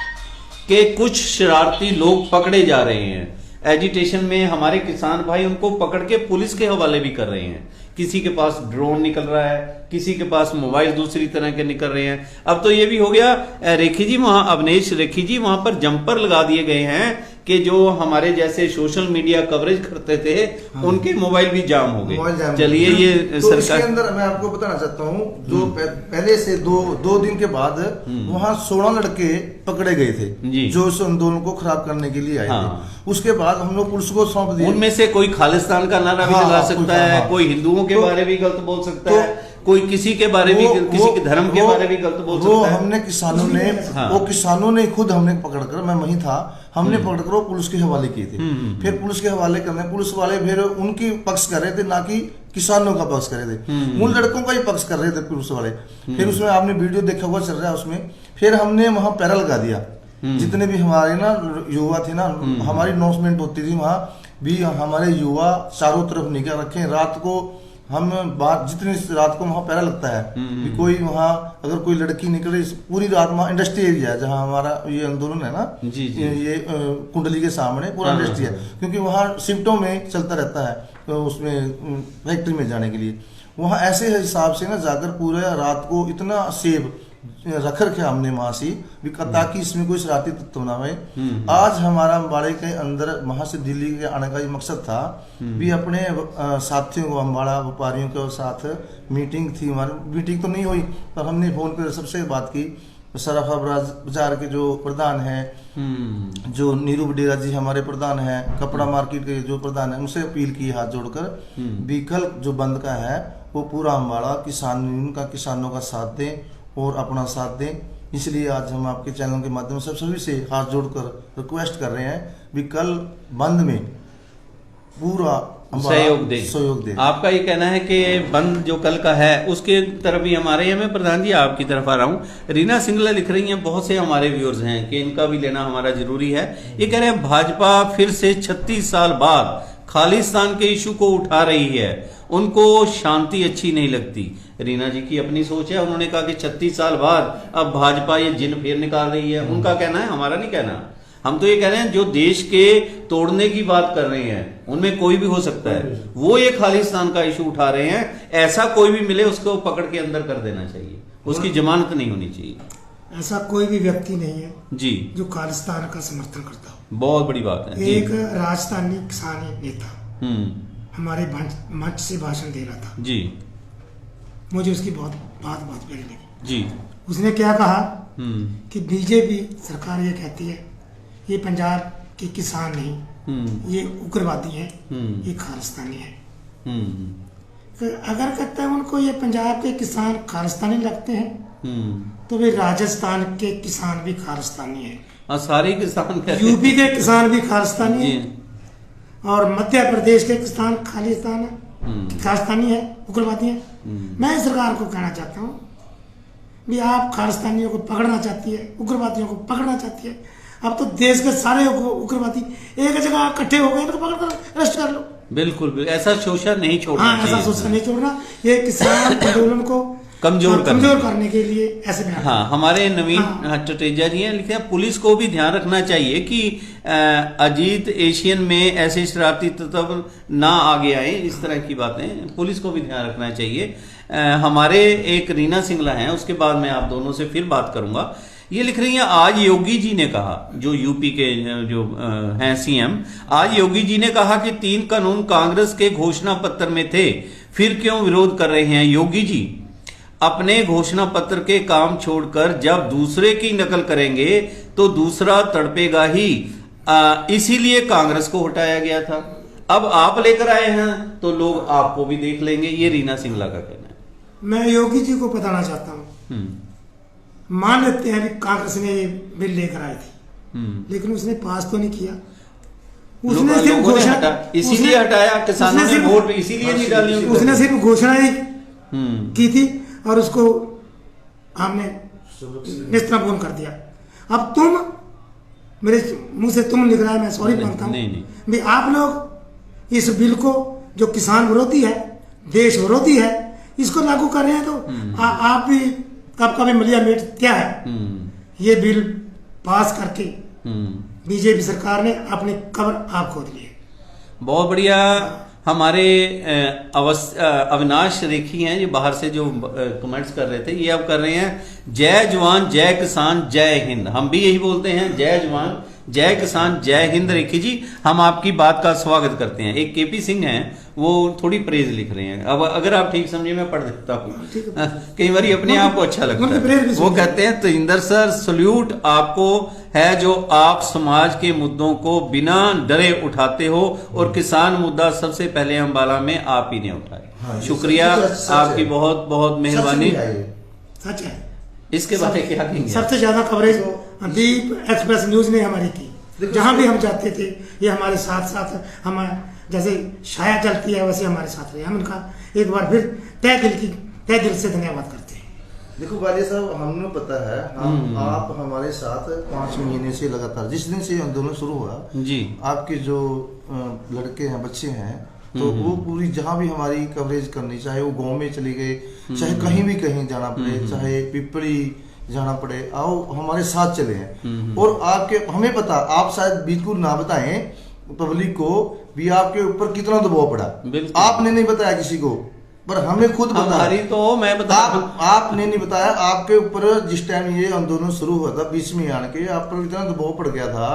कि कुछ शरारती लोग पकड़े जा रहे हैं एजिटेशन में। हमारे किसान भाई उनको पकड़ के पुलिस के हवाले भी कर रहे हैं। किसी के पास ड्रोन निकल रहा है, किसी के पास मोबाइल दूसरी तरह के निकल रहे हैं। अब तो ये भी हो गया, रेखी जी वहां, अवनेश रेखी जी, वहां पर जंपर लगा दिए गए हैं कि जो हमारे जैसे सोशल मीडिया कवरेज करते थे उनके मोबाइल भी जाम हो मोबाइल जाम गए। चलिए हो गए। ये तो इसके सरकार अंदर मैं आपको बताना चाहता हूँ, जो पहले से दो दिन के बाद वहाँ 16 लड़के पकड़े गए जी। थे जो इस आंदोलन को खराब करने के लिए आए हाँ। थे। उसके बाद हम लोग पुलिस को सौंप दिए। उनमें से कोई खालिस्तान का नारा भी हाँ, चला हाँ, सकता हाँ, है, हाँ। कोई हिंदुओं के तो- बारे भी गलत बोल सकता तो- है, कोई किसी के बारे भी किसी के धर्म के बारे भी गलत बोल वो सकता है। हमने किसानों ने हाँ। वो किसानों ने खुद हमने पकड़कर, मैं वहीं था, हमने पकड़कर वो पुलिस के हवाले किए थे। फिर पुलिस के हवाले करने पुलिस वाले फिर उनकी पक्ष कर रहे थे, ना कि किसानों का पक्ष कर रहे थे, उन लड़कों का ही पक्ष कर रहे थे पुलिस वाले। फिर उसमें आपने वीडियो देखा हुआ चल रहा है उसमें, फिर हमने वहां पैरा लगा दिया। जितने भी हमारे ना युवा थे ना, हमारी अनाउंसमेंट होती थी वहां भी, हमारे युवा चारों तरफ निगाह रखें। रात को हम बात जितनी रात को वहाँ पैरा लगता है कि कोई वहाँ अगर कोई लड़की निकले, पूरी रात वहाँ इंडस्ट्री एरिया है जहाँ हमारा ये आंदोलन है ना, जी, जी। ये कुंडली के सामने पूरा हाँ, इंडस्ट्री है, क्योंकि वहाँ शिफ्टों में चलता रहता है, तो उसमें फैक्ट्री में जाने के लिए वहाँ ऐसे हिसाब से ना जाकर पूरा रात को इतना सेव रख रखे हमने वहां से भी, ताकि इसमें कोई शरारती तत्व ना आए। आज हमारा अम्बाड़े के अंदर वहां से दिल्ली के आने का ये मकसद था भी, अपने साथियों को, अम्बाड़ा व्यापारियों के साथ मीटिंग थी हमारी। मीटिंग तो नहीं हुई पर हमने फोन पर सबसे बात की। सराफा बाजार के जो प्रधान है, जो नीरू बडेरा जी हमारे प्रधान है, कपड़ा मार्केट के जो प्रधान है, उनसे अपील की हाथ जोड़कर भी कल जो बंद का है वो पूरा अम्बाड़ा किसानों का साथ दें और अपना साथ दें। इसलिए आज हम आपके चैनल के माध्यम से सभी से हाथ जोड़कर रिक्वेस्ट कर रहे हैं भी कल बंद में पूरा सहयोग दें। आपका ये कहना है कि बंद जो कल का है उसके तरफ भी हमारे यहाँ, मैं प्रधान जी आपकी तरफ आ रहा हूँ, रीना सिंगला लिख रही हैं, बहुत से हमारे व्यूअर्स हैं कि इनका भी लेना हमारा जरूरी है। ये कह रहे हैं भाजपा फिर से 36 साल बाद खालिस्तान के इशू को उठा रही है, उनको शांति अच्छी नहीं लगती। रीना जी की अपनी सोच है, उन्होंने कहा कि 36 साल बाद अब भाजपा ये जिन फेर निकाल रही है, उनका कहना है, हमारा नहीं कहना। हम तो ये कह रहे हैं जो देश के तोड़ने की बात कर रहे हैं उनमें कोई भी हो सकता है, वो ये खालिस्तान का इशू उठा रहे हैं। ऐसा कोई भी मिले उसको पकड़ के अंदर कर देना चाहिए, उसकी जमानत नहीं होनी चाहिए। ऐसा कोई भी व्यक्ति नहीं है जी जो खालिस्तान का समर्थन करता हो। बहुत बड़ी बात है। एक राजस्थानी किसान नेता हमारे मंच से भाषण दे रहा था जी, मुझे उसकी बहुत बात प्यारी लगी जी। उसने क्या कहा कि बीजेपी सरकार ये कहती है ये पंजाब के किसान नहीं, ये उग्रवादी हैं, ये खालिस्तानी है। तो अगर कहते हैं उनको ये पंजाब के किसान खालिस्तानी लगते हैं तो वे राजस्थान के किसान भी खालिस्तानी है, सारे किसान यूपी के किसान भी खालिस्तानी है, और मध्य प्रदेश के किसान खालिस्तानी है, उग्रवादी है। मैं सरकार को कहना चाहता हूँ भी आप खालिस्तानियों को पकड़ना चाहती है, उग्रवादियों को पकड़ना चाहती है, अब तो देश के सारे उग्रवादी एक जगह इकट्ठे हो गए, इनको पकड़कर अरेस्ट कर लो। बिल्कुल ऐसा शोषण नहीं छोड़ना। हाँ, ऐसा शोषण नहीं छोड़ना, ये किसान आंदोलन को कमजोर करने के लिए ऐसे में। हाँ, हमारे नवीन टटेजा जी हैं, लिखे हैं पुलिस को भी ध्यान रखना चाहिए कि अजीत एशियन में ऐसे शरारती तत्व ना आगे आए, इस तरह की बातें पुलिस को भी ध्यान रखना चाहिए। हमारे एक रीना सिंगला हैं, उसके बाद मैं आप दोनों से फिर बात करूंगा। ये लिख रही हैं आज योगी जी ने कहा, जो यूपी के जो हैं सीएम, आज योगी जी ने कहा कि 3 कानून कांग्रेस के घोषणा पत्र में थे, फिर क्यों विरोध कर रहे हैं योगी जी? अपने घोषणा पत्र के काम छोड़कर जब दूसरे की नकल करेंगे तो दूसरा तड़पेगा ही, इसीलिए कांग्रेस को हटाया गया था। अब आप लेकर आए हैं तो लोग आपको भी देख लेंगे, ये रीना सिंगला का कहना है। मैं योगी जी को बताना चाहता हूँ, मान लेते हैं कि कांग्रेस ने ये बिल लेकर आई थी, लेकिन उसने पास तो नहीं किया, उसने सिर्फ घोषणा, इसीलिए हटाया, किसानों ने वोट इसीलिए नहीं डाली, उसने सिर्फ घोषणा ही की थी और उसको हमने निस्तराबून कर दिया। अब तुम मेरे मुंह से तुम निकला है, मैं सॉरी मांगता हूँ भी आप लोग इस बिल को जो किसान विरोधी है, देश विरोधी है, इसको लागू कर रहे हैं, तो आप भी कब कभी मलिया मेट क्या है। ये बिल पास करके बीजेपी सरकार ने अपनी कब्र आप खोद ली है। बहुत बढ़िया। हमारे अविनाश रेखी हैं, ये बाहर से जो कमेंट्स कर रहे थे, ये अब कर रहे हैं जय जवान जय किसान जय हिंद। हम भी यही बोलते हैं, जय जवान जय किसान जय हिंद। रेखी जी, हम आपकी बात का स्वागत करते हैं। एक केपी सिंह हैं, वो थोड़ी प्रेज लिख रहे हैं। अब अगर आप ठीक समझे मैं पढ़ देता हूँ, कई बार अपने आप को अच्छा लगता है। वो कहते हैं, तेजिंदर सर सल्यूट आपको है जो आप समाज के मुद्दों को बिना डरे उठाते हो, और किसान मुद्दा सबसे पहले अम्बाला में आप ही ने उठाया। हाँ, शुक्रिया आपकी, बहुत बहुत मेहरबानी। सच है। इसके बारे में क्या कहेंगे? सबसे ज्यादा कवरेज दीप एक्सप्रेस न्यूज ने हमारी की। जहां भी हम जाते थे ये हमारे साथ साथ, हम जैसे छाया चलती है वैसे हमारे साथ रहे। हम उनका एक बार फिर तय दिल से धन्यवाद करते हैं। देखो ग्वालियर साहब, हमें पता है आप हमारे साथ 5 महीने से लगातार, जिस दिन से आंदोलन शुरू हुआ जी, आपके जो लड़के हैं, बच्चे हैं, तो वो पूरी जहाँ भी हमारी कवरेज करनी, चाहे वो गांव में चले गए, चाहे कहीं भी कहीं जाना पड़े, चाहे पिपली जाना पड़े, आओ हमारे साथ चले हैं। और आपके, हमें पता, आप शायद बिल्कुल ना बताएं पब्लिक को भी आपके ऊपर कितना दबाव पड़ा, आपने नहीं बताया किसी को, पर हमें खुद बताया। तो मैं बता, आपने नहीं बताया, आपके ऊपर जिस टाइम ये आंदोलन शुरू हुआ था, बीच में आने के आप पर इतना दबाव पड़ गया था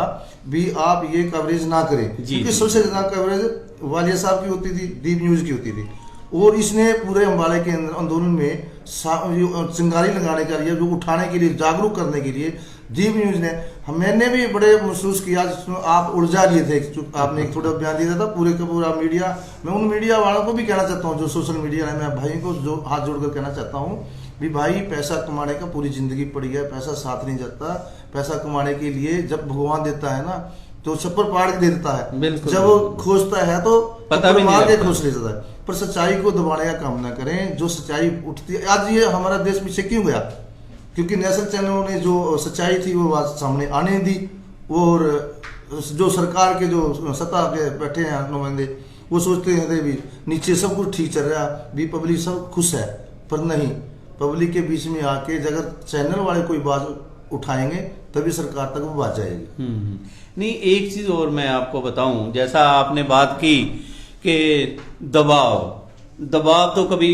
भी आप ये कवरेज ना करें, क्योंकि सबसे ज्यादा कवरेज ग्वालियर साहब की होती थी, दीप न्यूज की होती थी। और इसने पूरे अम्बाला के अंदर आंदोलन में चिंगारी लगाने के लिए, जो उठाने के लिए, जागरूक करने के लिए दीप न्यूज ने, मैंने भी बड़े महसूस किया। आप उलझा लिए थे, आपने एक थोड़ा बयान दिया था, पूरे का पूरा मीडिया, मैं उन मीडिया वालों को भी कहना चाहता हूँ जो सोशल मीडिया है, मैं भाई को जो हाथ जोड़कर कहना चाहता हूँ भी भाई, पैसा कमाने का पूरी जिंदगी पड़ी है, पैसा साथ नहीं जाता। पैसा कमाने के लिए जब भगवान देता है ना, तो छप्पर पाड़ के दे देता है, जब वो खोजता है तो पता भी नहीं खोज ले जाता है। पर सच्चाई को दबाने का काम ना करें। जो सच्चाई उठती है, आज ये हमारा देश पीछे क्यों गया? क्योंकि नेशनल चैनलों ने जो सच्चाई थी वो बात सामने आने दी, और जो सरकार के जो सत्ता के बैठे हैं नुमाइंदे, वो सोचते हैं भी नीचे सब कुछ ठीक चल रहा है, भी पब्लिक सब खुश है, पर नहीं, पब्लिक के बीच में आके अगर चैनल वाले कोई बात उठाएंगे तभी सरकार तक वो बात जाएगी। नहीं, एक चीज और मैं आपको बताऊं, जैसा आपने बात की कि दबाव तो कभी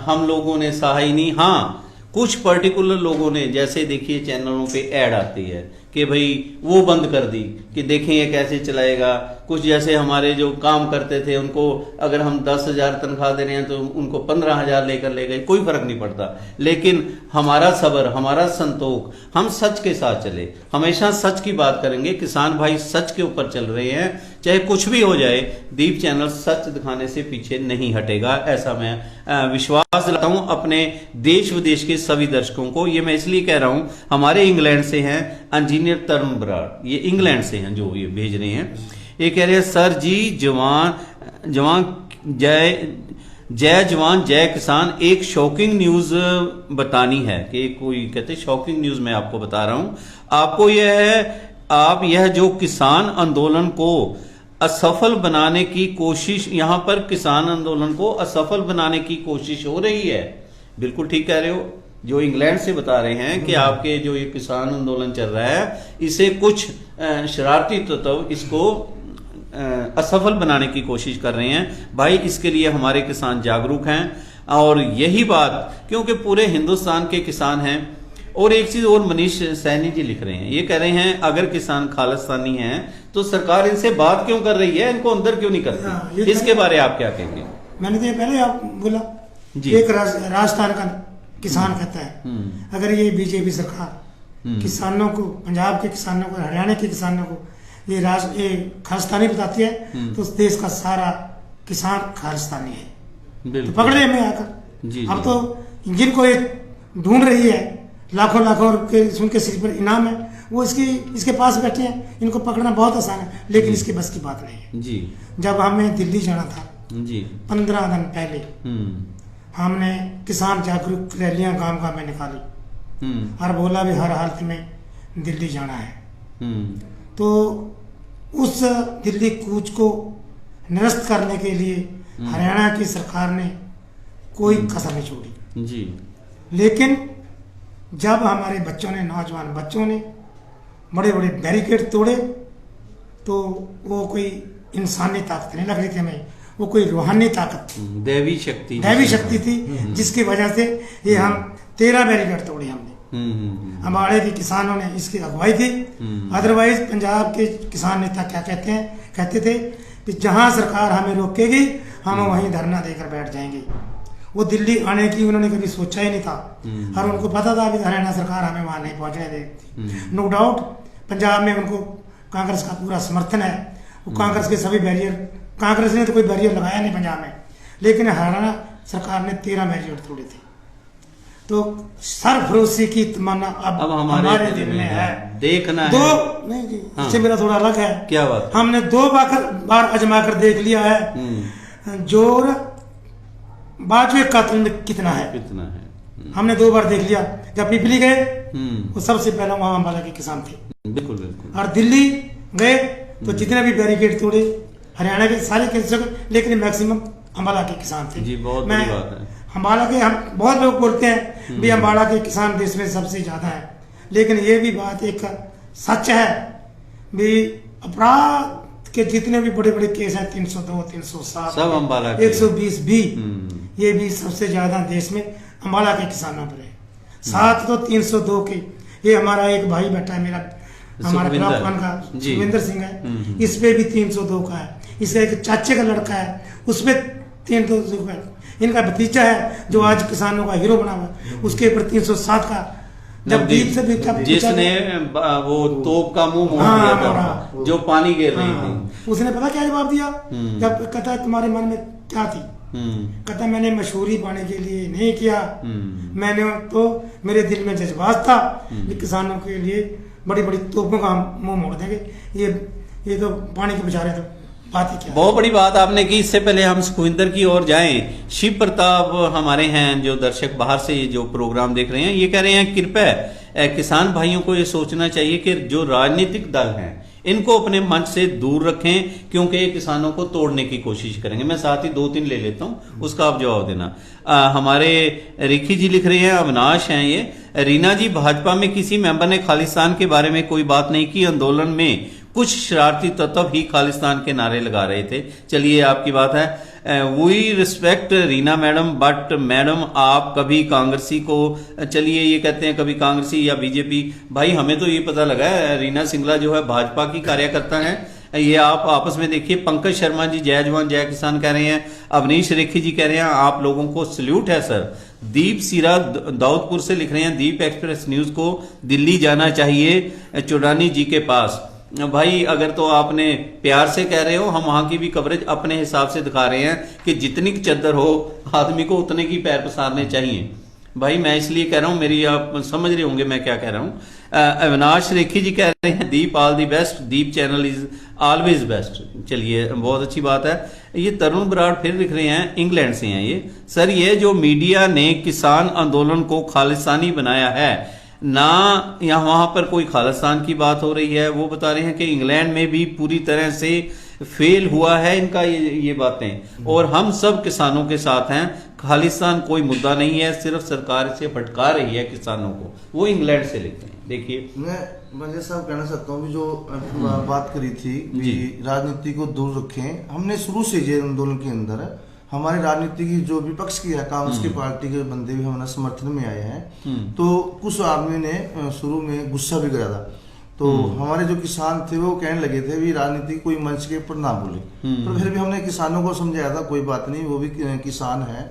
हम लोगों ने सहा ही नहीं। हाँ, कुछ पर्टिकुलर लोगों ने, जैसे देखिए चैनलों पे ऐड आती है कि भाई वो बंद कर दी कि देखें ये कैसे चलाएगा। कुछ जैसे हमारे जो काम करते थे उनको अगर हम 10,000 तनख्वाह दे रहे हैं तो उनको 15,000 लेकर ले गए, कोई फर्क नहीं पड़ता। लेकिन हमारा सब्र, हमारा संतोख, हम सच के साथ चले, हमेशा सच की बात करेंगे। किसान भाई सच के ऊपर चल रहे हैं, चाहे कुछ भी हो जाए, दीप चैनल सच दिखाने से पीछे नहीं हटेगा, ऐसा मैं विश्वास दिलाता हूं अपने देश विदेश के सभी दर्शकों को। ये मैं इसलिए कह रहा हूं, हमारे इंग्लैंड से हैं इंजीनियर तरुण बराड़, ये इंग्लैंड से हैं जो ये भेज रहे हैं। ये कह रहे हैं, सर जी जवान जय जवान जय किसान, एक शॉकिंग न्यूज बतानी है। कि कोई कहते शॉकिंग न्यूज मैं आपको बता रहा हूं आपको, यह है, आप यह जो किसान आंदोलन को असफल बनाने की कोशिश, यहां पर किसान आंदोलन को असफल बनाने की कोशिश हो रही है। बिल्कुल ठीक कह रहे हो, जो इंग्लैंड से बता रहे हैं कि आपके जो ये किसान आंदोलन चल रहा है, इसे कुछ शरारती तत्व इसको असफल बनाने की कोशिश कर रहे हैं। भाई, इसके लिए हमारे किसान जागरूक हैं, और यही बात, क्योंकि पूरे हिंदुस्तान के किसान हैं। और एक चीज और मनीष सैनी जी लिख रहे हैं, ये कह रहे हैं अगर किसान खालिस्तानी हैं तो सरकार इनसे बात क्यों कर रही है, इनको अंदर क्यों नहीं करती? इसके बारे आप क्या कहेंगे? मैंने तो पहले आप बोला जी, एक राजस्थान का किसान कहता है अगर ये बीजेपी सरकार किसानों को, पंजाब के किसानों को, हरियाणा के किसानों को ये खालिस्तानी बताती है तो उस देश का सारा किसान खालिस्तानी है। तो पकड़े हमें आकर। अब तो जिनको ये ढूंढ रही है, लाखों लाखों उनके सिर पर इनाम है, वो इसके पास बैठे हैं, इनको पकड़ना बहुत आसान है, लेकिन इसके बस की बात नहीं है जी। जब हमें दिल्ली जाना था जी, 15 दिन पहले हमने किसान जागरूक रैलियां गांव गांव में निकाली, और बोला भी हर हालत में दिल्ली जाना है। तो उस दिल्ली कूच को निरस्त करने के लिए हरियाणा की सरकार ने कोई कसर नहीं छोड़ी जी। लेकिन जब हमारे बच्चों ने, नौजवान बच्चों ने बड़े बड़े बैरिकेड तोड़े, तो वो कोई इंसानी ताकत नहीं लग रही थी हमें, वो कोई रूहानी ताकत, दैवी शक्ति थी, जिसकी वजह से ये हम 13 बैरिकेड तोड़े हमने। अम्बाड़े के किसानों ने इसकी अगुवाई की। अदरवाइज पंजाब के किसान नेता क्या कहते थे कि जहां सरकार हमें रोकेगी हम वहीं धरना देकर बैठ जाएंगे। वो दिल्ली आने की उन्होंने कभी सोचा ही नहीं था और उनको पता था कि हरियाणा सरकार हमें वहां नहीं पहुंचने देती। नो डाउट पंजाब में उनको कांग्रेस का पूरा समर्थन है। वो कांग्रेस के सभी बैरियर, कांग्रेस ने तो कोई बैरियर लगाया नहीं पंजाब में, लेकिन हरियाणा सरकार ने 13 बैरियर तोड़े थे। तो सरफरोशी की तमन्ना अब हमारे दिल में है। देखना दो है। नहीं जी, इससे मेरा थोड़ा अलग है। क्या बात? हमने 2 बार आजमा कर देख लिया है जोर बाजू कातिल में कितना है। हमने 2 बार देख लिया। जब पिपली गए वो सबसे पहले वहां अम्बाला के किसान थे। बिल्कुल बिल्कुल। और दिल्ली गए तो जितने भी बैरिकेड तोड़े हरियाणा के सारे किसान, लेकिन मैक्सिमम अम्बाला के किसान थे। जी बहुत बड़ी बात है। अम्बाला के हम बहुत लोग बोलते हैं भी अम्बाला के किसान देश में सबसे ज्यादा है, लेकिन ये भी बात एक सच है भी अपराध के जितने भी बड़े बड़े केस हैं 302, 307, सब अम्बाला 120 भी ये भी सबसे ज्यादा देश में अम्बाला के किसानों पर है। 7 तो 302 के। ये हमारा एक भाई बैठा है मेरा, हमारा ब्लॉक का सुखविंदर सिंह है, इस पे भी 302 का है। इसका एक चाचे का लड़का है उस पे 302 का। इनका भतीजा है जो आज किसानों का हीरो बना हुआ, उसके ऊपर 307 का। जब दीप से भी जिसने वो तोप का मुंह मोड़ दिया था, जो पानी गिर रही थी, उसने पता क्या जवाब दिया? जब कहता है तुम्हारे मन में क्या थी, कहता मैंने मशहूरी पाने के लिए नहीं किया, मैंने तो मेरे दिल में जज्बात था कि किसानों के लिए बड़ी बड़ी तोपों का मुंह मोड़ देंगे। ये तो पानी के बेचारे तो बात ही क्या। बहुत बड़ी बात आपने की। इससे पहले हम सुखविंदर की ओर जाएं। शिव प्रताप हमारे हैं, जो दर्शक बाहर से जो प्रोग्राम देख रहे हैं, ये कह रहे हैं कृपया किसान भाइयों को ये सोचना चाहिए कि जो राजनीतिक दल हैं इनको अपने मंच से दूर रखें, क्योंकि ये किसानों को तोड़ने की कोशिश करेंगे। मैं साथ ही 2-3 ले लेता हूं, उसका आप जवाब देना। हमारे रिखी जी लिख रहे हैं, अविनाश हैं ये, रीना जी भाजपा में किसी मेंबर ने खालिस्तान के बारे में कोई बात नहीं की, आंदोलन में कुछ शरारती तत्व ही खालिस्तान के नारे लगा रहे थे। चलिए आपकी बात है। We respect Reena madam, but madam आप कभी कांग्रेसी को, चलिए ये कहते हैं कभी कांग्रेसी या बीजेपी, भाई हमें तो ये पता लगा है रीना सिंगला जो है भाजपा की कार्यकर्ता है। ये आप आपस में देखिए। पंकज शर्मा जी जय जवान जय किसान कह रहे हैं। अवनीश रेखी जी कह रहे हैं आप लोगों को सल्यूट है सर। दीप सीरा दाऊदपुर से लिख रहे हैं, दीप एक्सप्रेस न्यूज को दिल्ली जाना चाहिए चुड़ानी जी के पास। भाई अगर तो आपने प्यार से कह रहे हो, हम वहां की भी कवरेज अपने हिसाब से दिखा रहे हैं कि जितनी चद्दर हो आदमी को उतने की पैर पसारने चाहिए। भाई मैं इसलिए कह रहा हूं, मेरी आप समझ रहे होंगे मैं क्या कह रहा हूं। अविनाश रेखी जी कह रहे हैं Deep all the best, Deep channel is always best. चलिए बहुत अच्छी बात है। ये तरुण बराड़ फिर लिख रहे हैं, इंग्लैंड से हैं ये, सर ये जो मीडिया ने किसान आंदोलन को खालिस्तानी बनाया है ना, यहाँ वहां पर कोई खालिस्तान की बात हो रही है। वो बता रहे हैं कि इंग्लैंड में भी पूरी तरह से फेल हुआ है इनका ये बातें, और हम सब किसानों के साथ हैं। खालिस्तान कोई मुद्दा नहीं है, सिर्फ सरकार से भटका रही है किसानों को। वो इंग्लैंड से लिखते हैं। देखिए मैं जैसा कहना चाहता हूँ, जो बात करी थी राजनीति को दूर रखें, हमने शुरू से ये आंदोलन के अंदर हमारी राजनीति की जो विपक्ष की है, कांग्रेस की पार्टी के बंदे भी हमारे समर्थन में आए हैं। तो कुछ आदमी ने शुरू में गुस्सा भी करा था, तो हमारे जो किसान थे वो कहने लगे थे भी राजनीति कोई मंच के ऊपर ना बोले। तो फिर भी हमने किसानों को समझाया था कोई बात नहीं, वो भी किसान है,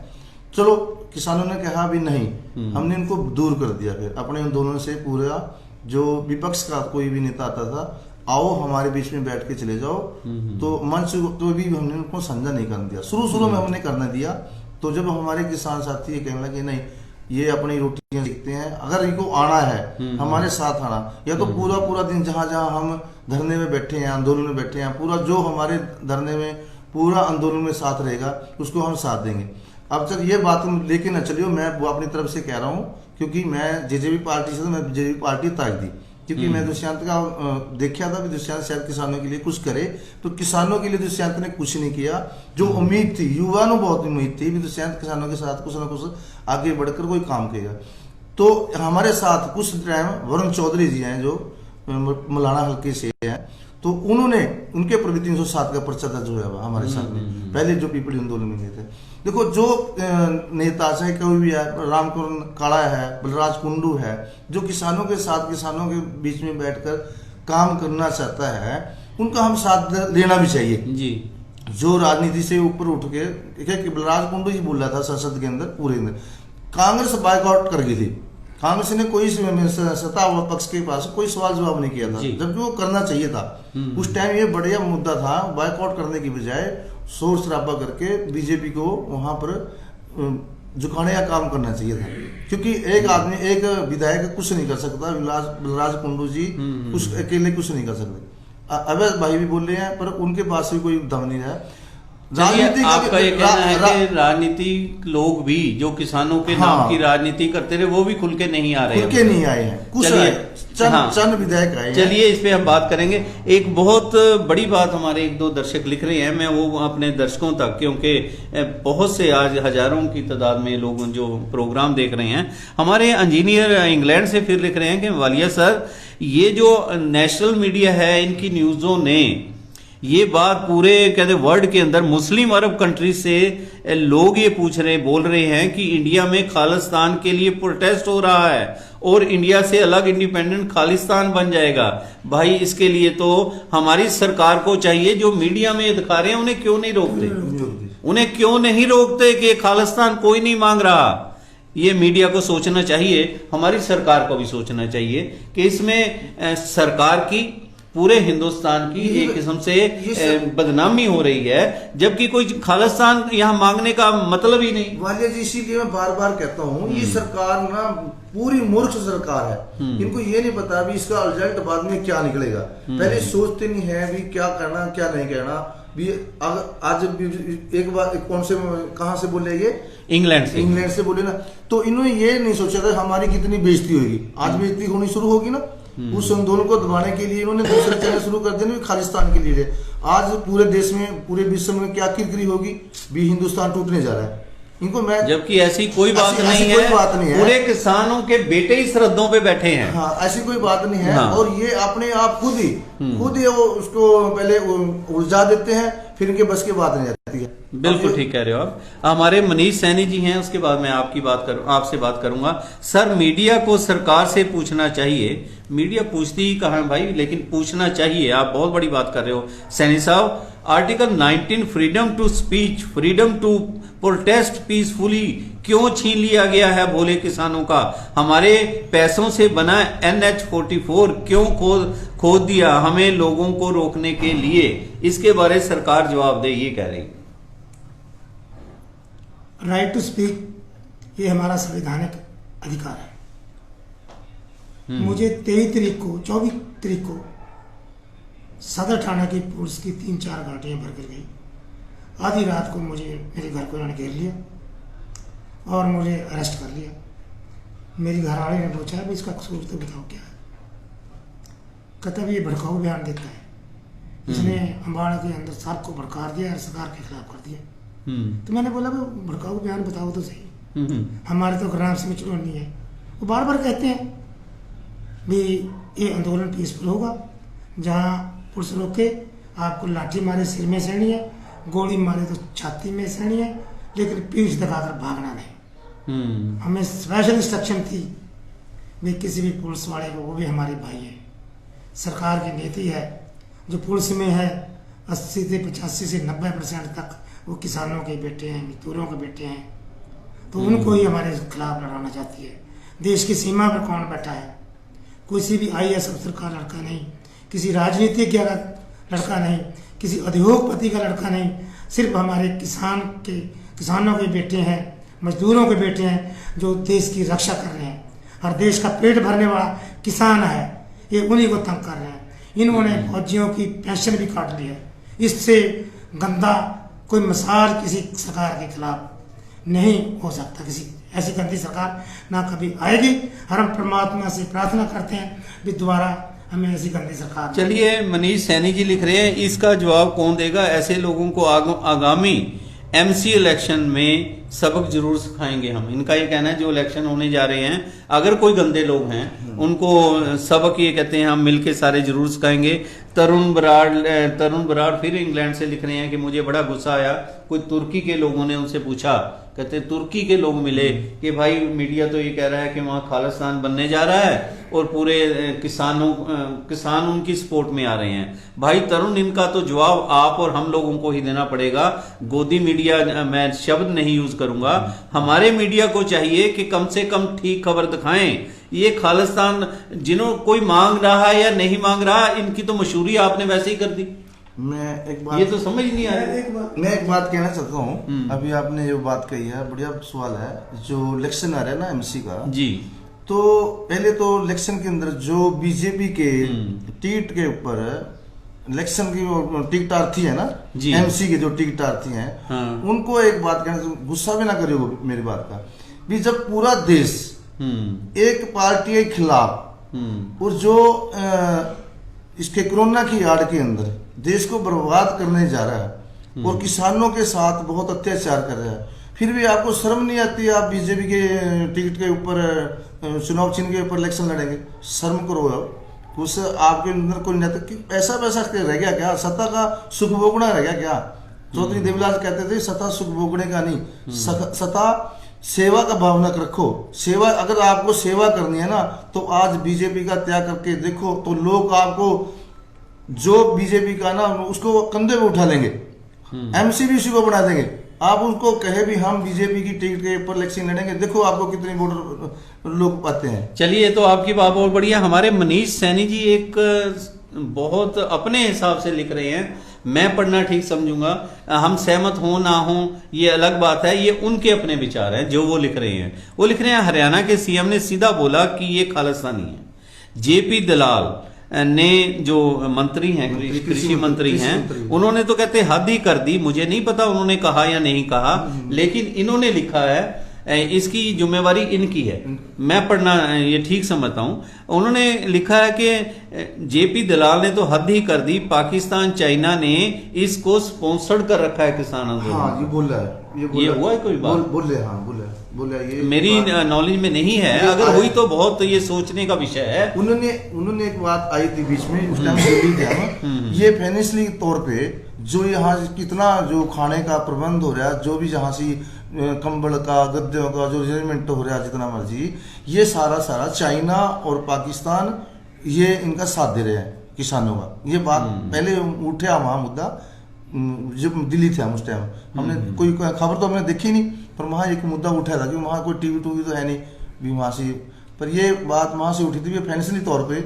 चलो। किसानों ने कहा भी नहीं, हमने इनको दूर कर दिया। फिर अपने आंदोलन से पूरा जो विपक्ष का कोई भी नेता आता था, आओ हमारे बीच में बैठ के चले जाओ, तो मंच तो भी हमने उनको समझा नहीं करने दिया। शुरू में हमने करने दिया। तो जब हमारे किसान साथी ये कहने लगे नहीं ये अपनी रोटियां सीखते हैं, अगर इनको आना है हमारे साथ आना, या तो पूरा दिन जहां हम धरने में बैठे हैं, आंदोलन में बैठे हैं, पूरा जो हमारे धरने में पूरा आंदोलन में साथ रहेगा उसको हम साथ देंगे। अब तक ये बात लेके न चलियो, मैं वो अपनी तरफ से कह रहा हूँ, क्योंकि मैं जेजेपी पार्टी से, मैं जेजेपी पार्टी ताक दी, क्योंकि मैं दुष्यंत का देखा था कि दुष्यंत शायद किसानों के लिए कुछ करे, तो किसानों के लिए दुष्यंत ने कुछ नहीं किया। जो उम्मीद थी, युवा ने बहुत उम्मीद थी कि दुष्यंत किसानों के साथ कुछ ना कुछ आगे बढ़कर कोई काम करेगा। तो हमारे साथ कुछ टाइम वरुण चौधरी जी हैं जो मलाना हल्के से हैं, तो उन्होंने उनके ऊपर भी 307 का पर्चा दर्ज हुआ हुआ हमारे सामने, पहले जो पीपल आंदोलन में थे। देखो जो नेता चाहे कोई भी है, रामकुरण काड़ा है, बलराज कुंडू है, जो किसानों के साथ, किसानों के बीच में बैठकर काम करना चाहता है, उनका हम साथ लेना भी चाहिए जी। जो राजनीति से ऊपर उठ के, कि बलराज कुंडू जी बोल रहा था संसद के अंदर, पूरे अंदर कांग्रेस बायकआउट कर गई थी, कांग्रेस ने कोई सत्ता पक्ष के पास कोई सवाल जवाब नहीं किया था, जबकि वो करना चाहिए था। उस टाइम ये बढ़िया मुद्दा था, बायकआउट करने की बजाय शोर शराबा करके बीजेपी को वहां पर झुकाने का काम करना चाहिए था, क्योंकि एक आदमी, एक विधायक कुछ नहीं कर सकता, बलराज कुंडू जी कुछ अकेले कुछ नहीं कर सकते। अवैध भाई भी बोल रहे हैं, पर उनके पास भी कोई दम नहीं है। राजनीति आपका ये कहना है कि राजनीतिक लोग भी जो किसानों के नाम की राजनीति करते रहे, वो भी खुल के नहीं आ रहे हैं, खुल के नहीं आए हैं, कुछ चंद विधायक आए हैं। चलिए इस पे हम बात करेंगे। एक बहुत बड़ी बात हमारे एक दो दर्शक लिख रहे हैं, मैं वो अपने दर्शकों तक, क्योंकि बहुत से आज हजारों की तादाद में लोग जो प्रोग्राम देख रहे हैं, हमारे इंजीनियर इंग्लैंड से फिर लिख रहे हैं कि वालिया सर, ये जो नेशनल मीडिया है, इनकी न्यूज़ों ने ये बात पूरे कहते वर्ल्ड के अंदर मुस्लिम अरब कंट्री से लोग ये बोल रहे हैं कि इंडिया में खालिस्तान के लिए प्रोटेस्ट हो रहा है और इंडिया से अलग इंडिपेंडेंट खालिस्तान बन जाएगा। भाई इसके लिए तो हमारी सरकार को चाहिए, जो मीडिया में दिखा रहे हैं उन्हें क्यों नहीं रोकते, उन्हें क्यों नहीं रोकते कि खालिस्तान कोई नहीं मांग रहा। ये मीडिया को सोचना चाहिए, हमारी सरकार को भी सोचना चाहिए कि इसमें सरकार की, पूरे हिंदुस्तान की एक किस्म से बदनामी हो रही है, जबकि कोई खालिस्तान यहाँ मांगने का मतलब ही नहीं। वालिया जी, इसीलिए मैं बार बार कहता हूँ, ये सरकार ना पूरी मूर्ख सरकार है। इनको ये नहीं पता भी इसका रिजल्ट बाद में क्या निकलेगा, पहले सोचते नहीं है भी क्या करना क्या नहीं करना। भी आज एक बार कौन से कहाँ से बोलेगे, इंग्लैंड से बोले ना, तो इन्होंने ये नहीं सोचा था हमारी कितनी बेइज्जती होगी। आज बेइज्जती होनी शुरू होगी ना, उस आंदोलन को दबाने के लिए इन्होंने दूसरे चैनल शुरू कर दिए खालिस्तान के लिए। आज पूरे देश में, पूरे विश्व में क्या किरकिरी होगी, भी हिंदुस्तान टूटने जा रहा है इनको। मैं जबकि ऐसी कोई बात नहीं है, पूरे किसानों के बेटे ही सरहदों पे बैठे हैं। हाँ, ऐसी कोई बात नहीं है। और ये अपने आप खुद ही वो उसको पहले उलझा देते हैं, फिर इनके बस की बात नहीं आती है। बिल्कुल ठीक कह रहे हो आप। हमारे मनीष सैनी जी हैं, उसके बाद मैं आपसे बात करूंगा। सर, मीडिया को सरकार से पूछना चाहिए, मीडिया पूछती ही कहाँ है भाई, लेकिन पूछना चाहिए। आप बहुत बड़ी बात कर रहे हो सैनी साहब। Article 19 freedom to speech, freedom to protest peacefully क्यों छीन लिया गया है भोले किसानों का? हमारे पैसों से बना NH-44 क्यों खोद दिया हमें लोगों को रोकने के लिए? इसके बारे में सरकार जवाब दे, ये कह रही। राइट टू स्पीक ये हमारा संवैधानिक अधिकार है। मुझे 24 तारीख को सदर थाना की पुलिस की 3-4 गाड़ियां भर कर गई। आधी रात को मुझे मेरे घर को उन्होंने घेर लिया और मुझे अरेस्ट कर लिया। मेरी घरवाली ने पूछा है इसका कसूर तो बताओ क्या है? कहता ये भड़काऊ बयान देता है, इसने अम्बाड़ा के अंदर सबको भड़का दिया और सरकार के खिलाफ कर दिया। तो मैंने बोला भड़काऊ बयान बताओ तो सही, हमारे तो ग्राम से चुनाव नहीं है। वो बार बार कहते हैं भी ये आंदोलन पीसफुल होगा, जहाँ पुलिस रोके आपको लाठी मारे सिर में सहनी है, गोली मारे तो छाती में सहनी है, लेकिन पीठ दिखाकर भागना नहीं। हमें स्पेशल इंस्ट्रक्शन थी भी किसी भी पुलिस वाले को, वो भी हमारे भाई है। सरकार की नीति है जो पुलिस में है 80 से 85 से 90% तक वो किसानों के बेटे हैं, मजदूरों के बेटे हैं, तो उनको ही हमारे खिलाफ लड़ाना चाहती है। देश की सीमा पर कौन बैठा है? किसी भी IAS अफसर का लड़का नहीं, किसी राजनीतिक का लड़का नहीं, किसी उद्योगपति का लड़का नहीं, सिर्फ हमारे किसानों के बेटे हैं, मजदूरों के बेटे हैं, जो देश की रक्षा कर रहे हैं। और देश का पेट भरने वाला किसान है, ये उन्हीं को तंग कर रहे हैं। इन्होंने फौजियों की पेंशन भी काट ली है। इससे गंदा कोई मिसाल किसी सरकार के खिलाफ नहीं हो सकता। किसी ऐसी गंदी सरकार ना कभी आएगी, और हम परमात्मा से प्रार्थना करते हैं कि दोबारा हमें ऐसी गंदी सरकार। चलिए, मनीष सैनी जी लिख रहे हैं, इसका जवाब कौन देगा? ऐसे लोगों को आगामी MC इलेक्शन में सबक जरूर सिखाएंगे हम। इनका ये कहना है जो इलेक्शन होने जा रहे हैं, अगर कोई गंदे लोग हैं उनको सबक ये कहते हैं हम मिलके सारे जरूर सिखाएंगे। तरुण बराड़ फिर इंग्लैंड से लिख रहे हैं कि मुझे बड़ा गुस्सा आया, कोई तुर्की के लोगों ने उनसे पूछा, कहते तुर्की के लोग मिले कि भाई मीडिया तो ये कह रहा है कि वहाँ खालिस्तान बनने जा रहा है और पूरे किसान उनकी सपोर्ट में आ रहे हैं। भाई तरुण, इनका तो जवाब आप और हम लोगों को ही देना पड़ेगा। गोदी मीडिया मैं शब्द नहीं यूज करूंगा। हमारे मीडिया को चाहिए कि कम से कम ठीक खबर दिखाएं। ये खालिस्तान जिन्हों कोई मांग रहा है या नहीं मांग रहा, इनकी तो मशहूरी आपने वैसे ही कर दी। मैं एक बात, ये तो समझ नहीं आ रही। मैं एक बात कहना चाहता हूँ। अभी आपने जो बात कही है बढ़िया सवाल है। जो इलेक्शन आ रहा है ना एमसी का जी, तो पहले तो इलेक्शन के अंदर जो बीजेपी के टिकट के ऊपर इलेक्शन की टिकटार्थी है ना, एमसी के जो टिकटार्थी हैं, हाँ। उनको एक बात कहना, गुस्सा भी ना करियो मेरी बात का भी, जब पूरा देश एक पार्टी के खिलाफ और जो इसके कोरोना की आड़ के अंदर देश को बर्बाद करने जा रहा है और किसानों के साथ बहुत अत्याचार कर रहा है, फिर भी आपको शर्म नहीं आती? आप बीजेपी के टिकट के ऊपर चुनाव चिन्ह के ऊपर इलेक्शन लड़ेंगे? शर्म करो आप। उस आपके अंदर कोई नैतिक ऐसा वैसा रह गया क्या? सत्ता का सुख भोगना रह गया क्या? चौधरी देवीलाल कहते थे सत्ता सुख भोगने का नहीं, सत्ता सेवा का भावना रखो। सेवा, अगर आपको सेवा करनी है ना तो आज बीजेपी का त्याग करके देखो तो लोग आपको जो बीजेपी का ना उसको कंधे पे उठा लेंगे, एमसी भी उसी को बना देंगे। आप उनको कहे भी हम बीजेपी की टिकट के ऊपर इलेक्शन लड़ेंगे, देखो आपको कितने वोटर लोग पाते हैं। चलिए, तो आपकी बात बहुत बढ़िया। हमारे मनीष सैनी जी एक बहुत अपने हिसाब से लिख रहे हैं, मैं पढ़ना ठीक समझूंगा, हम सहमत हो ना हो ये अलग बात है, ये उनके अपने विचार हैं जो वो लिख रहे हैं। वो लिख रहे हैं हरियाणा के सीएम ने सीधा बोला कि ये खालिस्तानी है। जेपी दलाल ने जो मंत्री हैं, कृषि मंत्री हैं, उन्होंने तो कहते हद ही कर दी। मुझे नहीं पता उन्होंने कहा या नहीं कहा, लेकिन इन्होंने लिखा है, इसकी जिम्मेवारी इनकी है। मैं पढ़ना ये ठीक समझता हूं। उन्होंने लिखा है कि जेपी दलाल ने तो हद ही कर दी, पाकिस्तान चाइना ने इसको स्पॉन्सर्ड कर रखा है किसान आंदोलन। हाँ, ये बोल रहा है, ये हुआ है कोई बात? बोले ये मेरी नॉलेज में नहीं है, अगर हुई तो बहुत ये सोचने का विषय है। उन्होंने एक बात आई थी बीच में, उस टाइम दिल्ली गया, ये फाइनेंशियली तौर पे जो यहाँ कितना जो खाने का प्रबंध हो रहा है, जो भी जहाँ से कंबल का, गद्दों का जो अरेंजमेंट हो रहा है, जितना मर्जी, ये सारा चाइना और पाकिस्तान ये इनका साथ दे रहे हैं किसानों का। ये बात पहले उठा वहाँ मुद्दा, जब दिल्ली थे हम उस टाइम, हमने कोई खबर तो हमने देखी नहीं, पर वहाँ एक मुद्दा उठा था कि वहाँ कोई टीवी टूवी तो है नहीं भी वहाँ से, पर ये बात वहाँ से उठी थी फाइनेंशियली तौर पे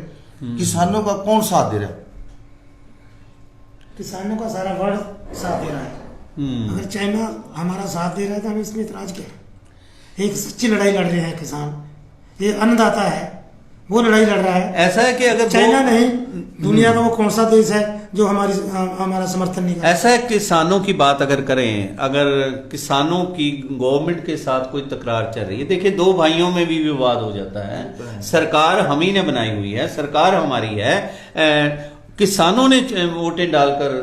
किसानों का कौन साथ दे रहा है? किसानों का सारा वर्ल्ड साथ दे रहा है। अगर चाइना हमारा साथ दे रहा है तो हमें इसमें इतराज क्या है? एक सच्ची लड़ाई लड़ रहे हैं किसान, ये अन्नदाता है, वो लड़ाई लड़ रहा है। ऐसा है कि अगर चाइना नहीं, दुनिया का वो कौन सा देश है जो हमारा समर्थन नहीं करता? ऐसा है, किसानों की बात अगर करें, अगर किसानों की गवर्नमेंट के साथ कोई तकरार चल रही है, देखिए दो भाइयों में भी विवाद हो जाता है। सरकार हम ही ने बनाई हुई है, सरकार हमारी है, किसानों ने वोटें डालकर,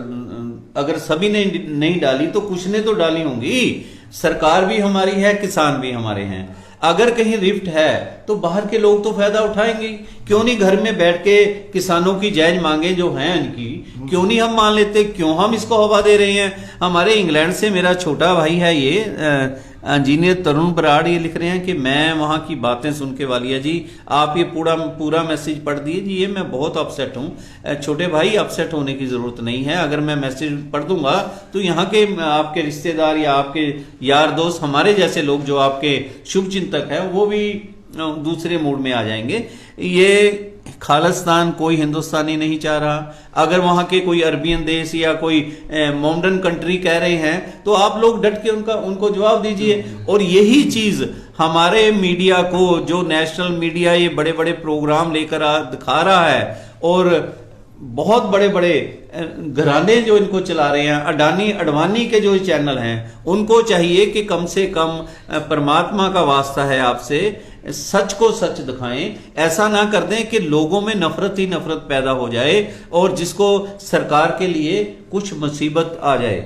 अगर सभी ने नहीं डाली तो कुछ ने तो डाली होंगी। सरकार भी हमारी है, किसान भी हमारे हैं। अगर कहीं रिफ्ट है तो बाहर के लोग तो फायदा उठाएंगे। क्यों नहीं घर में बैठ के किसानों की जायज मांगे जो हैं इनकी, क्यों नहीं हम मान लेते? क्यों हम इसको हवा दे रहे हैं? हमारे इंग्लैंड से मेरा छोटा भाई है, ये इंजीनियर तरुण बराड़, ये लिख रहे हैं कि मैं वहां की बातें सुन के, वालिया जी आप ये पूरा मैसेज पढ़ दीजिए, ये मैं बहुत अपसेट हूं। छोटे भाई, अपसेट होने की जरूरत नहीं है। अगर मैं मैसेज पढ़ दूंगा तो यहाँ के आपके रिश्तेदार या आपके यार दोस्त, हमारे जैसे लोग जो आपके शुभ चिंतक हैं, वो भी दूसरे मूड में आ जाएंगे। ये खालिस्तान कोई हिंदुस्तानी नहीं चाह रहा। अगर वहां के कोई अरबियन देश या कोई मॉडर्न कंट्री कह रहे हैं तो आप लोग डट के उनको जवाब दीजिए। और यही चीज हमारे मीडिया को, जो नेशनल मीडिया ये बड़े बड़े प्रोग्राम लेकर दिखा रहा है, और बहुत बड़े बड़े घराने जो इनको चला रहे हैं, अडवाणी के जो चैनल हैं, उनको चाहिए कि कम से कम परमात्मा का वास्ता है आपसे, सच को सच दिखाएं। ऐसा ना कर दें कि लोगों में नफरत ही नफरत पैदा हो जाए और जिसको सरकार के लिए कुछ मुसीबत आ जाए।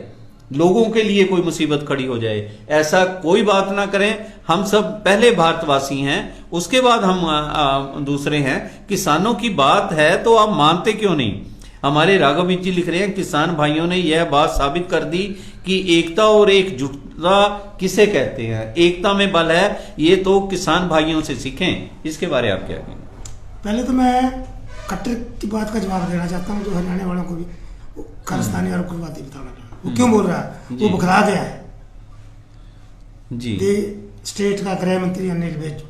लोगों के लिए कोई मुसीबत खड़ी हो जाए, ऐसा कोई बात ना करें। हम सब पहले भारतवासी हैं, उसके बाद हम दूसरे हैं। किसानों की बात है तो आप मानते क्यों नहीं? हमारे राघवजीत जी लिख रहे हैं, किसान भाइयों ने यह बात साबित कर दी कि एकता और एकजुटता किसे कहते हैं, एकता में बल है, ये तो किसान भाइयों से सीखें। इसके बारे में आप क्या कहेंगे? पहले तो मैं खट्टर की बात का जवाब देना चाहता हूँ, जो हरियाणा वालों को भी खालिस्तानी और कुछ बातें बताना चाहता हूँ। वो क्यों बोल रहा है? वो बखला गया है जी। स्टेट का गृह मंत्री अनिल विज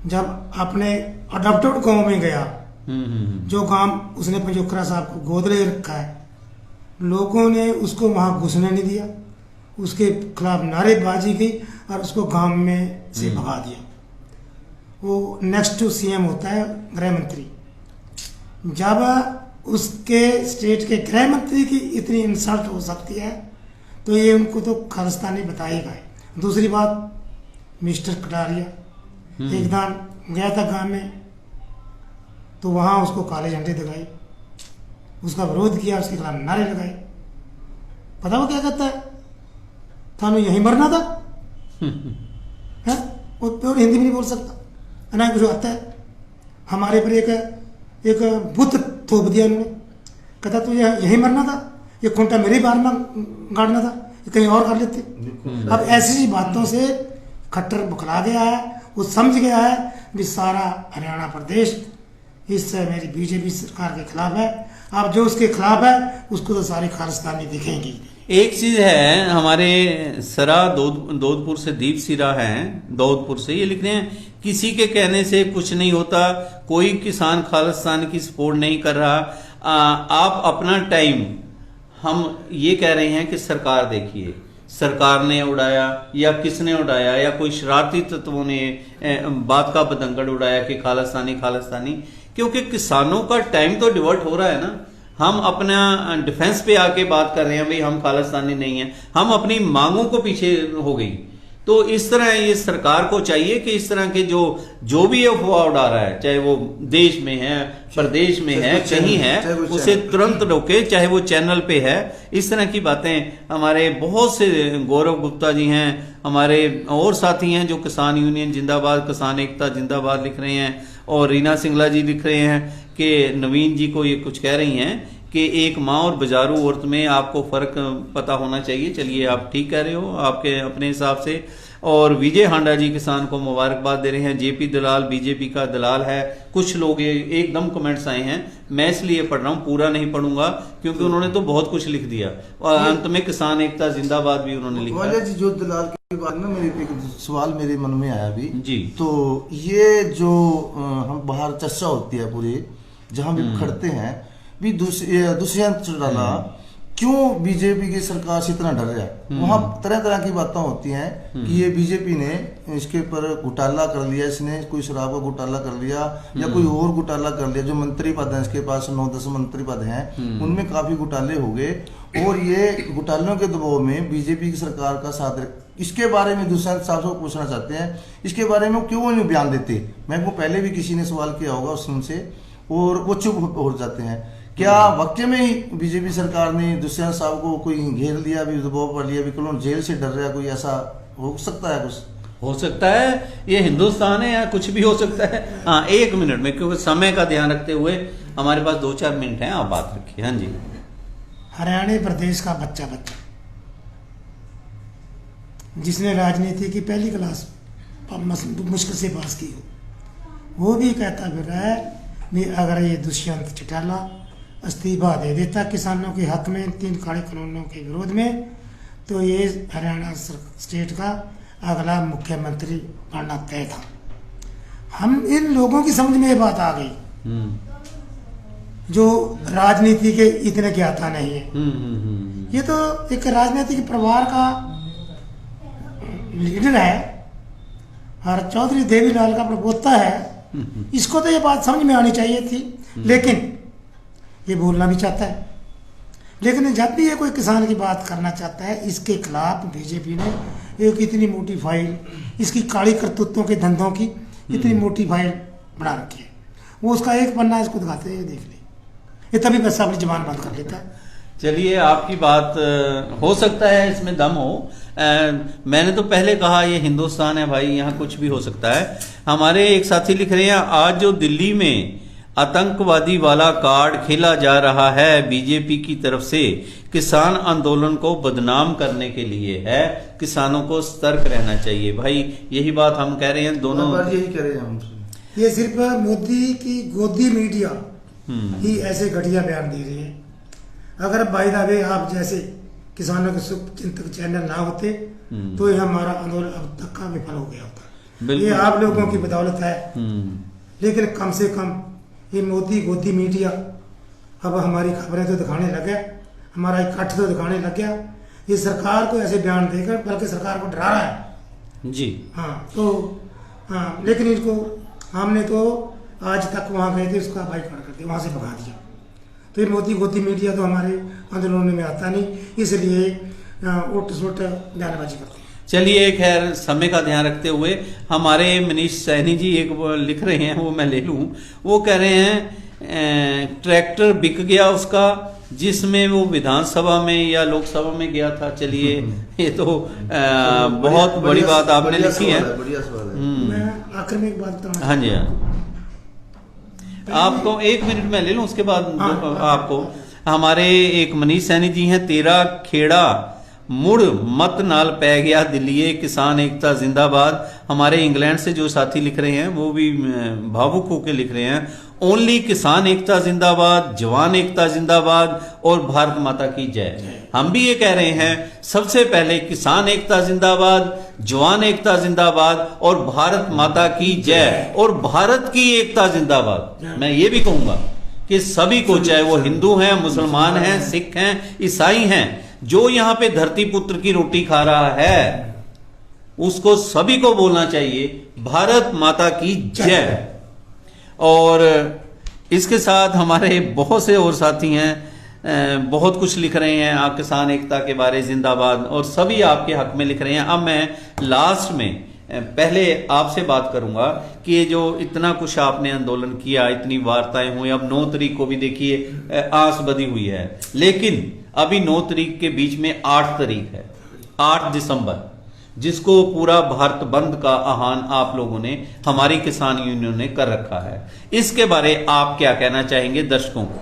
जब अपने अडॉप्टेड गांव में गया, जो गांव उसने पंजोखरा साहब को गोद ले रखा है, लोगों ने उसको वहां घुसने नहीं दिया, उसके खिलाफ नारेबाजी की और उसको गांव में से भगा दिया। वो नेक्स्ट टू सीएम होता है गृह मंत्री। जब उसके स्टेट के गृह मंत्री की इतनी इंसल्ट हो सकती है तो ये उनको तो खालिस्तानी बताएगा। दूसरी बात, मिस्टर कटारिया एकदम गया था गांव में, तो वहां उसको काले झंडे दिखाए, उसका विरोध किया, उसके खिलाफ नारे लगाए। पता वो क्या कहता है? थानू यहीं मरना था है? वो प्योर हिंदी में नहीं बोल सकता, ना कुछ आता है। हमारे पर एक बुत थोप दिया उन्होंने, कहता तो यहीं मरना था, ये खूंटा मेरे बार में गाड़ना था, ये कहीं और कर लेते। अब ऐसी बातों से खट्टर बुखला गया है, वो समझ गया है कि सारा हरियाणा प्रदेश इस मेरी बीजेपी सरकार के खिलाफ है। अब जो उसके खिलाफ है उसको तो सारी खालिस्तानी दिखेंगी। एक चीज है, हमारे सरा दौदपुर से दीप सिरा हैं, दौदपुर से, ये लिख रहे हैं, किसी के कहने से कुछ नहीं होता, कोई किसान खालिस्तान की सपोर्ट नहीं कर रहा। आप अपना टाइम, हम ये कह रहे हैं कि सरकार देखिए, सरकार ने उड़ाया या किसने उड़ाया, या कोई शरारती तत्वों ने बात का पतंगड़ उड़ाया कि खालिस्तानी खालिस्तानी, क्योंकि किसानों का टाइम तो डिवर्ट हो रहा है ना। हम अपना डिफेंस पे आके बात कर रहे हैं, भाई हम खालिस्तानी नहीं हैं, हम अपनी मांगों को पीछे हो गई। तो इस तरह ये सरकार को चाहिए कि इस तरह के जो भी अफवाह उड़ा रहा है, चाहे वो देश में है, प्रदेश में है, कहीं है, उसे तुरंत रोके, चाहे वो चैनल पे है। इस तरह की बातें हमारे बहुत से, गौरव गुप्ता जी हैं, हमारे और साथी हैं जो किसान यूनियन जिंदाबाद, किसान एकता जिंदाबाद लिख रहे हैं, और रीना सिंगला जी लिख रहे हैं कि नवीन जी को ये कुछ कह रही हैं कि एक माँ और बाजारू औरत में आपको फर्क पता होना चाहिए। चलिए, आप ठीक कह रहे हो आपके अपने हिसाब से। और विजय हांडा जी किसान को मुबारकबाद दे रहे हैं। जेपी दलाल बीजेपी का दलाल है। कुछ लोग एकदम कमेंट्स आए हैं, मैं इसलिए पढ़ रहा हूँ, पूरा नहीं पढ़ूंगा क्योंकि उन्होंने तो बहुत कुछ लिख दिया। और अंत में किसान एकता जिंदाबाद भी उन्होंने लिखा जी। जो दलाल की बात ना, मेरे एक सवाल मेरे मन में आया अभी जी। तो ये जो हम बाहर चर्चा होती है पूरी, जहां भी खड़ते हैं भी, दुष्यंत चौटाला क्यों बीजेपी की सरकार से इतना डर रहा है? वहां तरह तरह की बातें होती हैं कि ये बीजेपी ने इसके पर घोटाला कर लिया, इसने कोई शराब का घोटाला कर लिया या कोई और घोटाला कर लिया। जो मंत्री पद हैं, इसके पास 9-10 मंत्री पद हैं, उनमें काफी घोटाले हो गए, और ये घोटालों के दबाव में बीजेपी की सरकार का साथ। इसके बारे में दुष्यंत साहब से पूछना चाहते हैं, इसके बारे में क्यों नहीं बयान देते? मैं को पहले भी किसी ने सवाल किया होगा उनसे, और वो चुप हो जाते हैं। क्या वाकई में ही बीजेपी सरकार ने दुष्यंत साहब को कोई घेर लिया, भी दबाव कर लिया, बिल्कुल जेल से डर रहा है? कोई ऐसा हो सकता है? कुछ हो सकता है, ये हिंदुस्तान है, या कुछ भी हो सकता है। हाँ, 1 मिनट में, क्योंकि समय का ध्यान रखते हुए हमारे पास 2-4 मिनट हैं, आप बात रखिए। हाँ जी। हरियाणा प्रदेश का बच्चा जिसने राजनीति की पहली क्लास मुश्किल से पास की हो, वो भी कहता फिर रहा है कि अगर ये दुष्यंत चौटाला इस्तीफा दे देता किसानों के हक में 3 काले कानूनों के विरोध में, तो ये हरियाणा स्टेट का अगला मुख्यमंत्री बनना तय था। हम इन लोगों की समझ में ये बात आ गई जो राजनीति के इतने ज्ञाता नहीं है। ये तो एक राजनीतिक परिवार का लीडर है और चौधरी देवीलाल का प्रवक्ता है, इसको तो ये बात समझ में आनी चाहिए थी, लेकिन ये बोलना भी चाहता है। लेकिन जब भी ये कोई किसान की बात करना चाहता है, इसके खिलाफ बीजेपी ने एक इतनी मोटी फाइल, इसकी काली करतूतों के धंधों की इतनी मोटी फाइल बना रखी है। वो उसका एक पन्ना इसको दिखाते हैं, देख ले, ये तभी बस अपनी जबान बंद कर लेता है। चलिए, आपकी बात हो सकता है इसमें दम हो। मैंने तो पहले कहा ये हिंदुस्तान है भाई, यहाँ कुछ भी हो सकता है। हमारे एक साथी लिख रहे हैं, आज जो दिल्ली में आतंकवादी वाला कार्ड खेला जा रहा है बीजेपी की तरफ से, किसान आंदोलन को बदनाम करने के लिए है। किसानों को सतर्क रहना चाहिए। भाई यही बात हम कह रहे हैं, दोनों यही कह रहे हैं हम। ये सिर्फ मोदी की गोदी मीडिया ही ऐसे घटिया बयान दे रही है। अगर बाय द वे आप जैसे किसानों के सुख चिंतक चैनल ना होते तो ये हमारा आंदोलन अब तक का विफल हो गया होता। ये आप लोगों की बदौलत है। लेकिन कम से कम ये मोदी गोदी मीडिया अब हमारी खबरें तो दिखाने लग गया, हमारा इकट्ठ तो दिखाने लग गया। ये सरकार को ऐसे बयान देकर बल्कि सरकार को डरा रहा है जी। हाँ तो हाँ, लेकिन इनको हमने तो आज तक वहाँ गए थे, उसका बाइकआउट करके वहाँ से भगा दिया। तो ये मोदी गोदी मीडिया तो हमारे आंदोलनों में आता नहीं, इसलिए उठ सुट बयानबाजी करते हैं। चलिए, खैर समय का ध्यान रखते हुए हमारे मनीष सैनी जी एक लिख रहे हैं, वो मैं ले लूं। वो कह रहे हैं ट्रैक्टर बिक गया उसका, जिसमें वो विधानसभा में या लोकसभा में गया था। चलिए, ये तो बहुत बड़ी बात आपने लिखी है। बढ़िया सवाल है। मैं आखिर में एक बात बताऊँ। हाँ जी, हाँ। आपको 1 मिनट में ले लूं, उसके बाद आपको हमारे एक मनीष सैनी जी हैं, तेरा खेड़ा मुड़ मत नाल पै गया दिल्लीए, किसान एकता जिंदाबाद। हमारे इंग्लैंड से जो साथी लिख रहे हैं वो भी भावुक होकर लिख रहे हैं, ओनली किसान एकता जिंदाबाद, जवान एकता जिंदाबाद और भारत माता की जय। हम भी ये कह रहे हैं, सबसे पहले किसान एकता जिंदाबाद, जवान एकता जिंदाबाद और भारत माता की जय और भारत की एकता जिंदाबाद। मैं ये भी कहूंगा कि सभी को, चाहे वो हिंदू हैं, मुसलमान हैं, सिख हैं, ईसाई हैं, जो यहाँ पे धरती पुत्र की रोटी खा रहा है उसको सभी को बोलना चाहिए भारत माता की जय। और इसके साथ हमारे बहुत से और साथी हैं, बहुत कुछ लिख रहे हैं आप किसान एकता के बारे, जिंदाबाद, और सभी आपके हक में लिख रहे हैं। अब मैं लास्ट में पहले आपसे बात करूंगा कि ये जो इतना कुछ आपने आंदोलन किया, इतनी वार्ताएं हुई, अब 9 तारीख को भी देखिए आस बधी हुई है, लेकिन अभी 9 तारीख के बीच में 8 तारीख है, 8 दिसंबर, जिसको पूरा भारत बंद का आह्वान आप लोगों ने, हमारी किसान यूनियन ने कर रखा है। इसके बारे आप क्या कहना चाहेंगे दर्शकों को?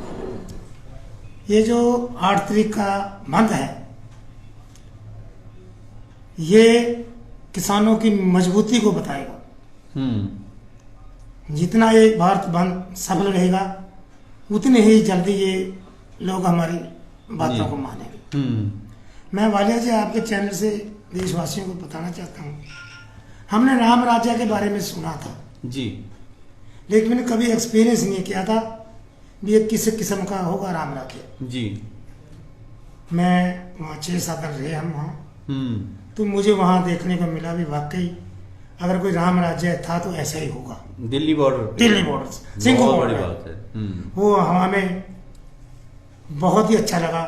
ये जो 8 तारीख का बंद है, ये किसानों की मजबूती को बताएगा। जितना ये भारत बंद सफल रहेगा उतने ही जल्दी ये लोग हमारी बातों को मानेंगे। मैं वालिया जी आपके चैनल से देशवासियों को बताना चाहता हूँ, हमने राम राज्य के बारे में सुना था जी, लेकिन मैंने कभी एक्सपीरियंस नहीं किया था भी ये किस किस्म का होगा राम राज्य जी। मैं वहाँ 6-7 दिन रहे हम वहाँ, तो मुझे वहाँ देखने को मिला भी वाकई अगर कोई राम राज्य था तो ऐसा ही होगा। दिल्ली बॉर्डर सिंघू बहुत बड़ी बॉर्डर बात है। वो हमें बहुत ही अच्छा लगा।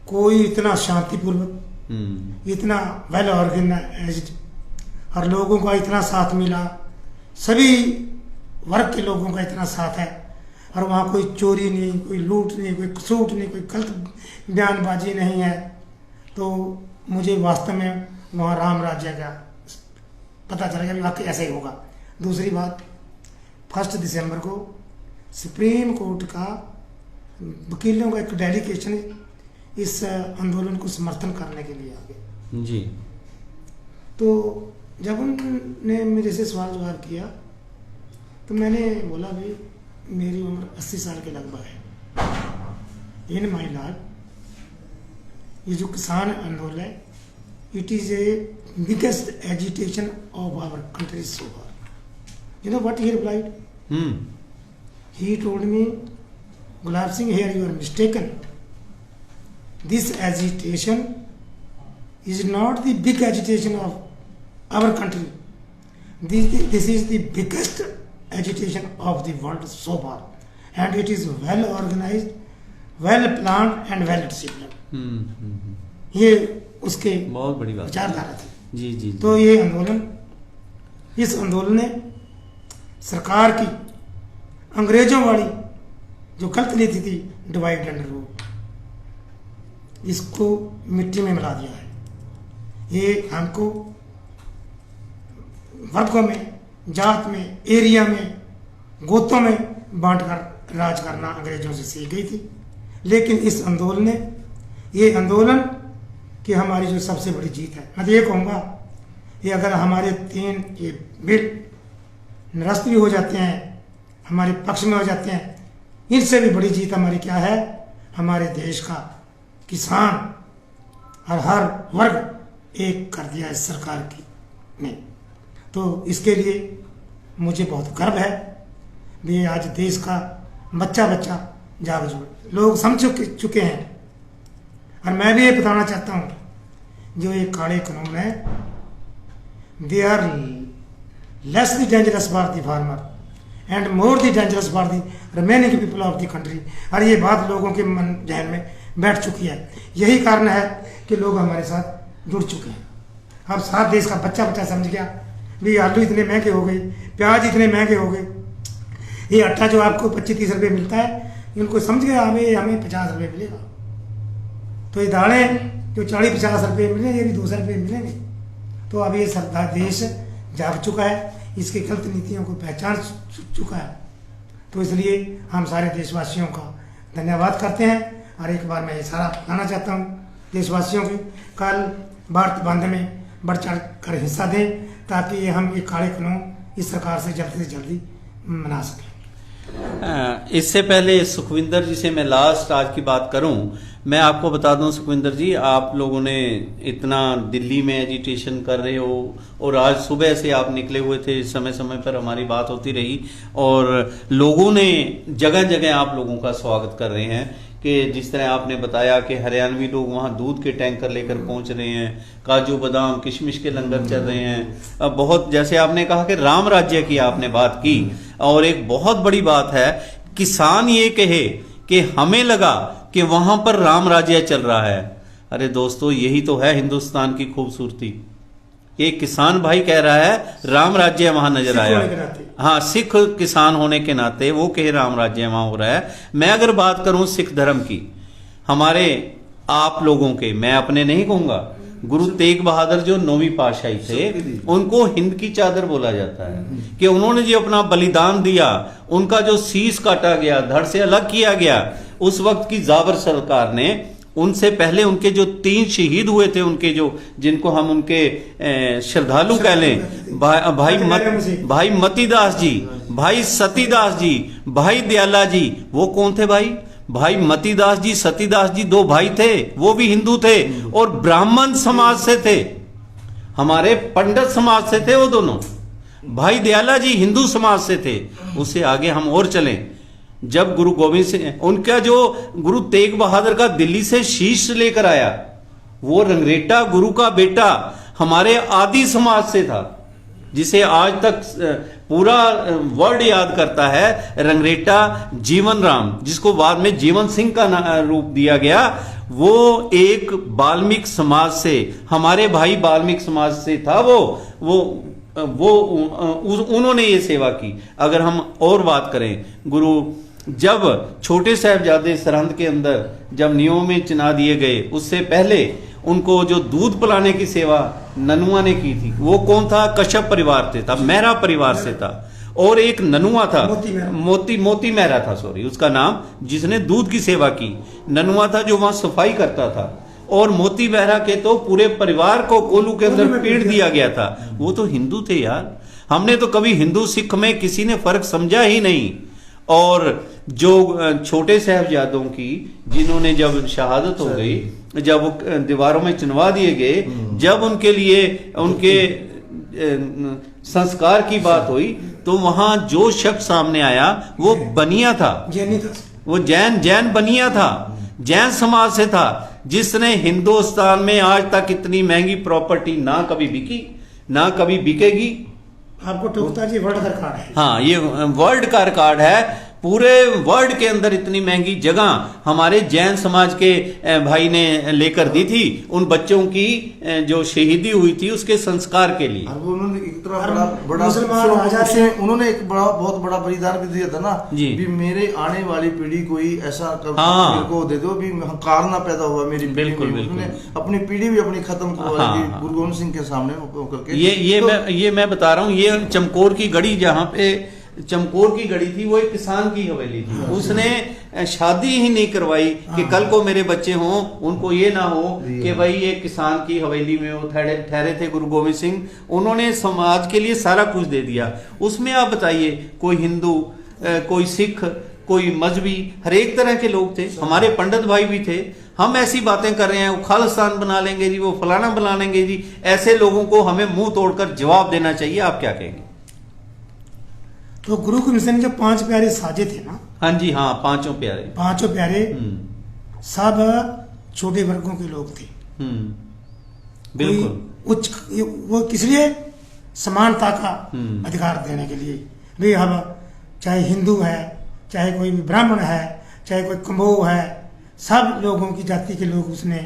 कोई इतना शांतिपूर्वक, इतना वेल ऑर्गेनाइज्ड और लोगों का इतना साथ मिला, सभी वर्ग के लोगों का इतना साथ है, और वहाँ कोई चोरी नहीं, कोई लूट नहीं, कोई सूट नहीं, कोई गलत बयानबाजी नहीं है। तो मुझे वास्तव में वहाँ राम राज्य का पता चल गया, वाकई ऐसा ही होगा। दूसरी बात, 1 दिसंबर को सुप्रीम कोर्ट का वकीलों का एक डेलीगेशन इस आंदोलन को समर्थन करने के लिए आ गया जी। तो जब उन्होंने मेरे से सवाल जवाब किया तो मैंने बोला भाई मेरी उम्र 80 साल के लगभग है। इन माय लॉर्ड, ये जो किसान आंदोलन है, it is a biggest agitation of our country so far. You know what he replied? He told me, Gulab Singh, here you are mistaken. This agitation is not the big agitation of our country. This is the biggest agitation of the world so far, and it is well organized, well planned and well disciplined. ये उसके बहुत बड़ी बात विचारधारा थी। जी जी। तो ये आंदोलन, इस आंदोलन ने सरकार की अंग्रेजों वाली जो गलत नीति थी, डिवाइड एंड रूल, इसको मिट्टी में मिला दिया है। ये हमको वर्गों में, जात में, एरिया में, गोतों में बांट कर राज करना अंग्रेजों से सीख गई थी। लेकिन इस आंदोलन ने, ये आंदोलन की हमारी जो सबसे बड़ी जीत है, मैं तो ये कहूँगा ये अगर हमारे 3 ये बिल निरस्त भी हो जाते हैं, हमारे पक्ष में हो जाते हैं, इनसे भी बड़ी जीत हमारी क्या है, हमारे देश का किसान और हर वर्ग एक कर दिया इस सरकार की ने। तो इसके लिए मुझे बहुत गर्व है भी आज देश का बच्चा बच्चा जाग जुड़ लोग समझ चुके हैं। और मैं भी ये बताना चाहता हूँ, जो ये काले कानून है, they are less the dangerous for the farmer and more the dangerous for the remaining people of the country. और ये बात लोगों के मन जहन में बैठ चुकी है। यही कारण है कि लोग हमारे साथ जुड़ चुके हैं। अब सारा देश का बच्चा बच्चा समझ गया भी आलू इतने महंगे हो गए, प्याज इतने महंगे हो गए, ये आटा जो आपको 25-30 रुपये मिलता है, इनको समझ गया हमें 50 रुपये मिलेगा। तो ये दालें जो 40-50 रुपये मिले, ये भी 200 रुपये मिलेंगे। तो अब ये सरकार देश जाग चुका है, इसकी गलत नीतियों को पहचान चुका है। तो इसलिए हम सारे देशवासियों का धन्यवाद करते हैं। और एक बार मैं इशारा लाना चाहता हूँ देशवासियों की, कल भारत बंद में बढ़ चढ़ कर हिस्सा दें, ताकि हम ये काले कानून इस सरकार से जल्दी मना सकें। इससे पहले सुखविंदर जी से मैं लास्ट आज की बात करूं, मैं आपको बता दूं सुखविंदर जी, आप लोगों ने इतना दिल्ली में एजिटेशन कर रहे हो और आज सुबह से आप निकले हुए थे, समय समय पर हमारी बात होती रही और लोगों ने जगह जगह आप लोगों का स्वागत कर रहे हैं कि जिस तरह आपने बताया कि हरियाणवी लोग वहाँ दूध के टैंकर लेकर पहुंच रहे हैं, काजू बादाम किशमिश के लंगर चल रहे हैं। अब बहुत, जैसे आपने कहा कि राम राज्य की आपने बात की, और एक बहुत बड़ी बात है, किसान ये कहे कि हमें लगा कि वहां पर राम राज्य चल रहा है। अरे दोस्तों, यही तो है हिंदुस्तान की खूबसूरती। एक किसान भाई कह रहा है राम राज्य वहां नजर आया। हाँ, सिख किसान होने के नाते वो कहे राम राज्य वहां हो रहा है। मैं अगर बात करूं सिख धर्म की, हमारे आप लोगों के, मैं अपने नहीं कहूंगा, गुरु तेग बहादुर जो 9वीं पातशाही थे, उनको हिंद की चादर बोला जाता है कि उन्होंने जो अपना बलिदान दिया, उनका जो शीश काटा गया, धड़ से अलग किया गया, उस वक्त की जाबर सरकार ने, उनसे पहले उनके जो 3 शहीद हुए थे, उनके जो, जिनको हम उनके श्रद्धालु कह लें, भाई मतीदास जी, भाई सतीदास जी, भाई दयाला जी, वो कौन थे भाई मतीदास जी, सतीदास जी 2 भाई थे, वो भी हिंदू थे और ब्राह्मण समाज से थे, हमारे पंडित समाज से थे वो दोनों। भाई दयाला जी हिंदू समाज से थे। उससे आगे हम और चलें, जब गुरु गोविंद सिंह, उनका जो गुरु तेग बहादुर का दिल्ली से शीश लेकर आया, वो रंगरेटा गुरु का बेटा हमारे आदि समाज से था, जिसे आज तक पूरा वर्ल्ड याद करता है, रंगरेटा जीवन राम, जिसको बाद में जीवन सिंह का रूप दिया गया। वो एक वाल्मीकि समाज से, हमारे भाई वाल्मीकि समाज से था उन्होंने ये सेवा की। अगर हम और बात करें, गुरु जब छोटे साहिबजादे सरहंद के अंदर जब नियों में चिना दिए गए, उससे पहले उनको जो दूध पिलाने की सेवा ननुआ ने की थी, वो कौन था? कश्यप परिवार से था, मेहरा परिवार से था। और एक ननुआ था, मोती मेहरा था, सॉरी उसका नाम, जिसने दूध की सेवा की। ननुआ था जो वहां सफाई करता था, और मोती मेहरा के तो पूरे परिवार को कोलू के अंदर पीट दिया गया था। वो तो हिंदू थे यार। हमने तो कभी हिंदू सिख में किसी ने फर्क समझा ही नहीं। और जो छोटे साहिबजादों की, जिन्होंने जब शहादत हो गई, जब वो दीवारों में चिनवा दिए गए, जब उनके लिए उनके संस्कार की बात हुई, तो वहां जो शख्स सामने आया वो बनिया था, वो जैन बनिया था, जैन समाज से था, जिसने हिंदुस्तान में आज तक इतनी महंगी प्रॉपर्टी ना कभी बिकी, ना कभी बिकेगी। आपको टोकता जी वर्ल्ड का रिकॉर्ड है। हाँ, ये वर्ल्ड का रिकॉर्ड है। पूरे वर्ल्ड के अंदर इतनी महंगी जगह हमारे जैन समाज के भाई ने लेकर दी थी उन बच्चों की जो शहीदी हुई थी उसके संस्कार के लिए। और वो उन्होंने एक तरह और बड़ा मुसलमान आजादी उन्होंने एक बहुत बड़ा बलिदान भी दिया था ना जी। भी मेरे आने वाली पीढ़ी कोई ऐसा हाँ। मेरे को दे दो भी हंकार ना पैदा हुआ मेरी पीढ़ी बिल्कुल, में। बिल्कुल। उन्होंने अपनी पीढ़ी भी अपनी खत्म करवा दी हाँ। गुरु गोविंद सिंह के सामने करके। ये मैं बता रहा हूँ, ये चमकौर की गढ़ी, जहाँ पे चमकौर की गढ़ी थी वो एक किसान की हवेली थी। उसने शादी ही नहीं करवाई कि कल को मेरे बच्चे हों उनको ये ना हो कि भाई ये किसान की हवेली में वो ठहरे थे गुरु गोविंद सिंह। उन्होंने समाज के लिए सारा कुछ दे दिया। उसमें आप बताइए, कोई हिंदू, कोई सिख, कोई मजहबी, हर एक तरह के लोग थे। हमारे पंडित भाई भी थे। हम ऐसी बातें कर रहे हैं, वो खालिस्तान बना लेंगे जी, वो फलाना बना लेंगे जी। ऐसे लोगों को हमें मुंह तोड़कर जवाब देना चाहिए। आप क्या कहेंगे? तो गुरु गोविंद सिंह जो 5 प्यारे साजे थे ना, हाँ जी, हाँ, पांचों प्यारे। 5 प्यारे सब छोटे वर्गों के लोग थे। बिल्कुल। कोई उच्च, वो किस लिए? समानता का अधिकार देने के लिए भी। हम चाहे हिंदू है, चाहे कोई भी ब्राह्मण है, चाहे कोई कम्बोह है, सब लोगों की जाति के लोग उसने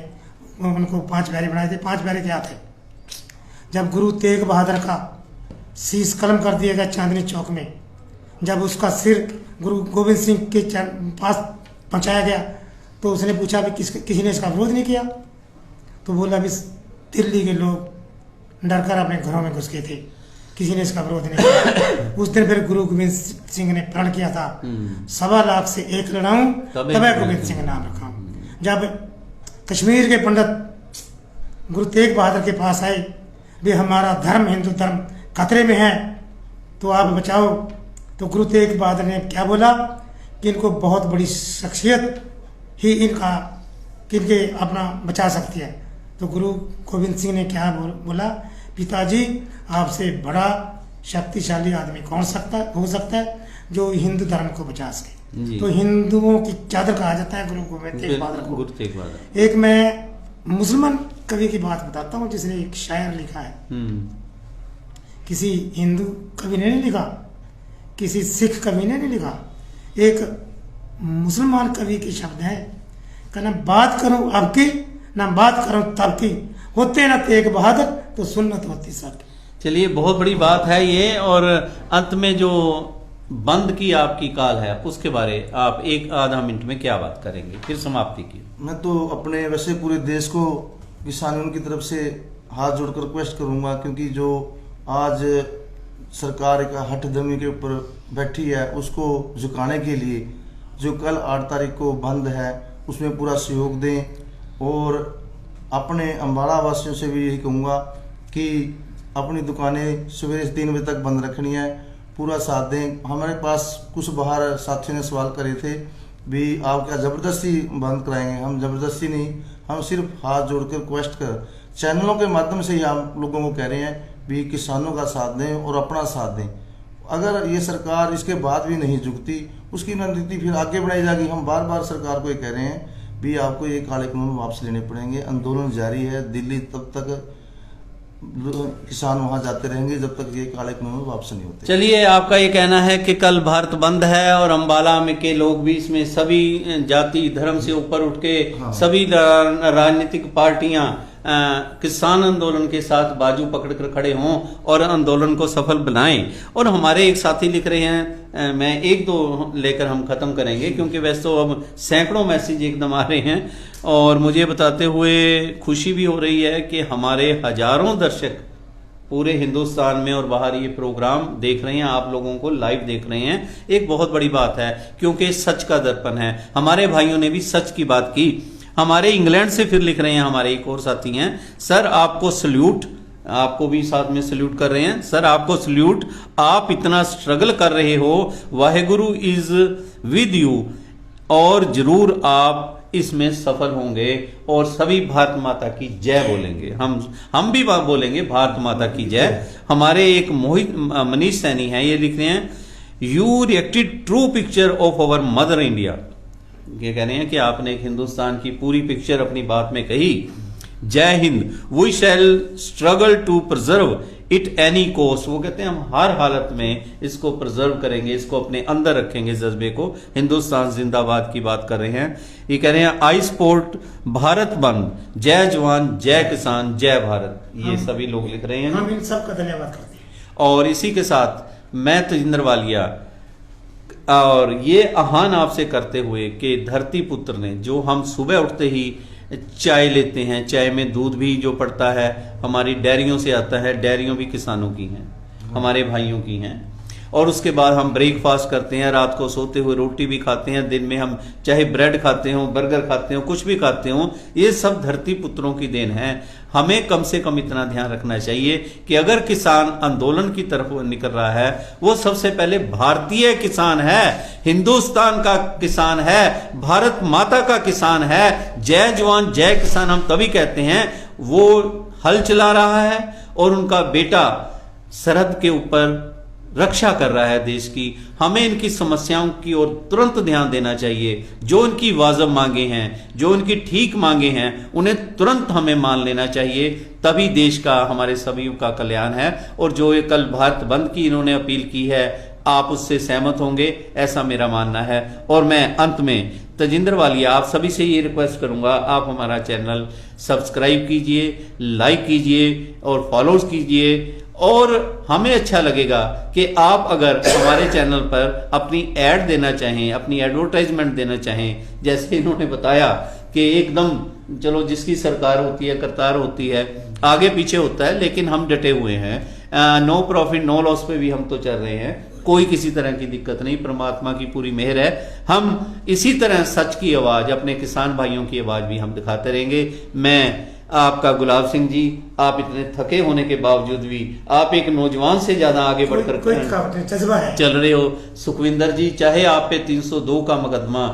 उनको 5 प्यारे बनाए थे। 5 प्यारे क्या थे? जब गुरु तेग बहादुर का शीश कलम कर दिया गया चांदनी चौक में, जब उसका सिर गुरु गोविंद सिंह के पास पहुंचाया गया तो उसने पूछा भी किसी ने इसका विरोध नहीं किया? तो बोला भी दिल्ली के लोग डरकर अपने घरों में घुस गए थे, किसी ने इसका विरोध नहीं किया। उस दिन फिर गुरु गोविंद सिंह ने प्रण किया था, 1.25 लाख से 1 लड़ाऊं तबे गोविंद सिंह नाम रखा। जब कश्मीर के पंडित गुरु तेग बहादुर के पास आए भी हमारा धर्म, हिंदू धर्म खतरे में है, तो आप बचाओ। तो गुरु तेग बहादुर ने क्या बोला कि इनको बहुत बड़ी शख्सियत ही इनके अपना बचा सकती है। तो गुरु गोविंद सिंह ने क्या बोला? पिताजी, आपसे बड़ा शक्तिशाली आदमी कौन हो सकता है जो हिंदू धर्म को बचा सके? तो हिंदुओं की चादर कहा जाता है गुरु गोविंद तेग बहादुर को। गुरु तेग बहादुर। एक मैं मुसलमान कवि की बात बताता हूँ जिसने एक शायर लिखा है। किसी हिंदू कवि ने नहीं लिखा, किसी सिख कवि ने नहीं लिखा, एक मुसलमान कवि के शब्द है। कहना, बात करूं अब की ना बात करूं तब की, होते ना तेग बहादुर तो सुन्नत होती सब। चलिए, बहुत बड़ी बात है ये। और अंत में जो बंद की आपकी कॉल है उसके बारे आप 1-आधा मिनट में क्या बात करेंगे, फिर समाप्ति की? मैं तो अपने वैसे पूरे देश को किसानों की तरफ से हाथ जोड़कर रिक्वेस्ट करूंगा, क्योंकि जो आज सरकार का हठधर्मी के ऊपर बैठी है उसको झुकाने के लिए जो कल 8 तारीख को बंद है उसमें पूरा सहयोग दें। और अपने अम्बाला वासियों से भी यही कहूँगा कि अपनी दुकानें सवेरे 3 बजे तक बंद रखनी है, पूरा साथ दें। हमारे पास कुछ बाहर साथियों ने सवाल करे थे भी आप क्या ज़बरदस्ती बंद कराएंगे? हम ज़बरदस्ती नहीं, हम सिर्फ हाथ जोड़कर रिक्वेस्ट कर चैनलों के माध्यम से ही हम लोगों को कह रहे हैं भी किसानों का साथ दें और अपना साथ दें। अगर ये सरकार इसके बाद भी नहीं झुकती, उसकी रणनीति फिर आगे बढ़ाई जाएगी। हम बार बार सरकार को ये कह रहे हैं भी आपको ये काले कानून वापस लेने पड़ेंगे। आंदोलन जारी है दिल्ली, तब तक किसान वहां जाते रहेंगे जब तक ये काले कानून वापस नहीं होते। चलिए, आपका ये कहना है कि कल भारत बंद है और अम्बाला में के लोग भी इसमें सभी जाति धर्म से ऊपर उठ के सभी राजनीतिक पार्टियां किसान आंदोलन के साथ बाजू पकड़कर खड़े हों और आंदोलन को सफल बनाएं। और हमारे एक साथी लिख रहे हैं, मैं 1-2 लेकर हम खत्म करेंगे क्योंकि वैसे तो अब सैकड़ों मैसेज एकदम आ रहे हैं। और मुझे बताते हुए खुशी भी हो रही है कि हमारे हजारों दर्शक पूरे हिंदुस्तान में और बाहर ये प्रोग्राम देख रहे हैं, आप लोगों को लाइव देख रहे हैं। एक बहुत बड़ी बात है क्योंकि सच का दर्पण है। हमारे भाइयों ने भी सच की बात की। हमारे इंग्लैंड से फिर लिख रहे हैं, हमारे एक और साथी हैं, सर आपको सल्यूट, आपको भी साथ में सल्यूट कर रहे हैं। सर आपको सल्यूट, आप इतना स्ट्रगल कर रहे हो, वाहेगुरु इज विद यू और जरूर आप इसमें सफल होंगे और सभी भारत माता की जय बोलेंगे। हम भी बोलेंगे भारत माता की जय। हमारे एक मनीष सैनी हैं, ये लिख रहे हैं, you reacted true picture of our mother India. ये कह रहे हैं कि आपने एक हिंदुस्तान की पूरी पिक्चर अपनी बात में कही। Jai Hind, we shall struggle to preserve it any cost, वो कहते हैं हम हर हालत में इसको प्रिजर्व करेंगे, इसको अपने अंदर रखेंगे जज्बे को। हिंदुस्तान जिंदाबाद की बात कर रहे हैं। ये कह रहे हैं आई सपोर्ट भारत बंद, जय जवान जय किसान जय भारत, ये सभी लोग लिख रहे हैं। हम इन सब का धन्यवाद करते हैं। और इसी के साथ मैं तेजिंदर वालिया और ये आह्वान आपसे करते हुए कि धरती पुत्र ने, जो हम सुबह उठते ही चाय लेते हैं, चाय में दूध भी जो पड़ता है हमारी डेयरियों से आता है, डेयरियों भी किसानों की हैं, हमारे भाइयों की हैं। और उसके बाद हम ब्रेकफास्ट करते हैं, रात को सोते हुए रोटी भी खाते हैं, दिन में हम चाहे ब्रेड खाते हो, बर्गर खाते हो, कुछ भी खाते हो, ये सब धरती पुत्रों की देन है। हमें कम से कम इतना ध्यान रखना चाहिए कि अगर किसान आंदोलन की तरफ निकल रहा है, वो सबसे पहले भारतीय किसान है, हिंदुस्तान का किसान है, भारत माता का किसान है। जय जवान जय किसान हम तभी कहते हैं, वो हल चला रहा है और उनका बेटा सरहद के ऊपर रक्षा कर रहा है देश की। हमें इनकी समस्याओं की ओर तुरंत ध्यान देना चाहिए। जो इनकी वाजिब मांगे हैं, जो इनकी ठीक मांगे हैं, उन्हें तुरंत हमें मान लेना चाहिए, तभी देश का, हमारे सभी का कल्याण है। और जो ये कल भारत बंद की इन्होंने अपील की है, आप उससे सहमत होंगे, ऐसा मेरा मानना है। और मैं अंत में तेजिंदर वालिया आप सभी से ये रिक्वेस्ट करूंगा, आप हमारा चैनल सब्सक्राइब कीजिए, लाइक कीजिए और फॉलो कीजिए। और हमें अच्छा लगेगा कि आप अगर हमारे चैनल पर अपनी ऐड देना चाहें, अपनी एडवर्टाइजमेंट देना चाहें, जैसे इन्होंने बताया कि एकदम चलो जिसकी सरकार होती है, करतार होती है, आगे पीछे होता है, लेकिन हम डटे हुए हैं। नो प्रॉफिट नो लॉस पे भी हम तो चल रहे हैं, कोई किसी तरह की दिक्कत नहीं, परमात्मा की पूरी मेहर है। हम इसी तरह सच की आवाज, अपने किसान भाइयों की आवाज भी हम दिखाते रहेंगे। मैं आपका गुलाब सिंह जी, आप इतने थके होने के बावजूद भी आप एक नौजवान से ज्यादा आगे बढ़कर जज्बा है, चल रहे हो। सुखविंदर जी, चाहे आप पे 302 का मुकदमा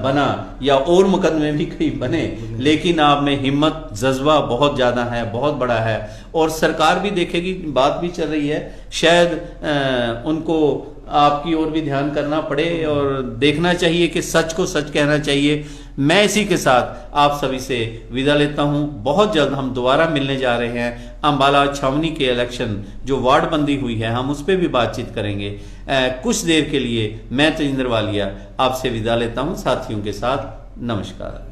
बना या और मुकदमे भी कई बने, लेकिन आप में हिम्मत, जज्बा बहुत ज्यादा है, बहुत बड़ा है। और सरकार भी देखेगी, बात भी चल रही है, शायद उनको आपकी ओर भी ध्यान करना पड़े और देखना चाहिए कि सच को सच कहना चाहिए। मैं इसी के साथ आप सभी से विदा लेता हूं। बहुत जल्द हम दोबारा मिलने जा रहे हैं। अंबाला छावनी के इलेक्शन जो वार्ड बंदी हुई है, हम उस पर भी बातचीत करेंगे। कुछ देर के लिए मैं तेजिंदर वालिया आपसे विदा लेता हूं साथियों के साथ। नमस्कार।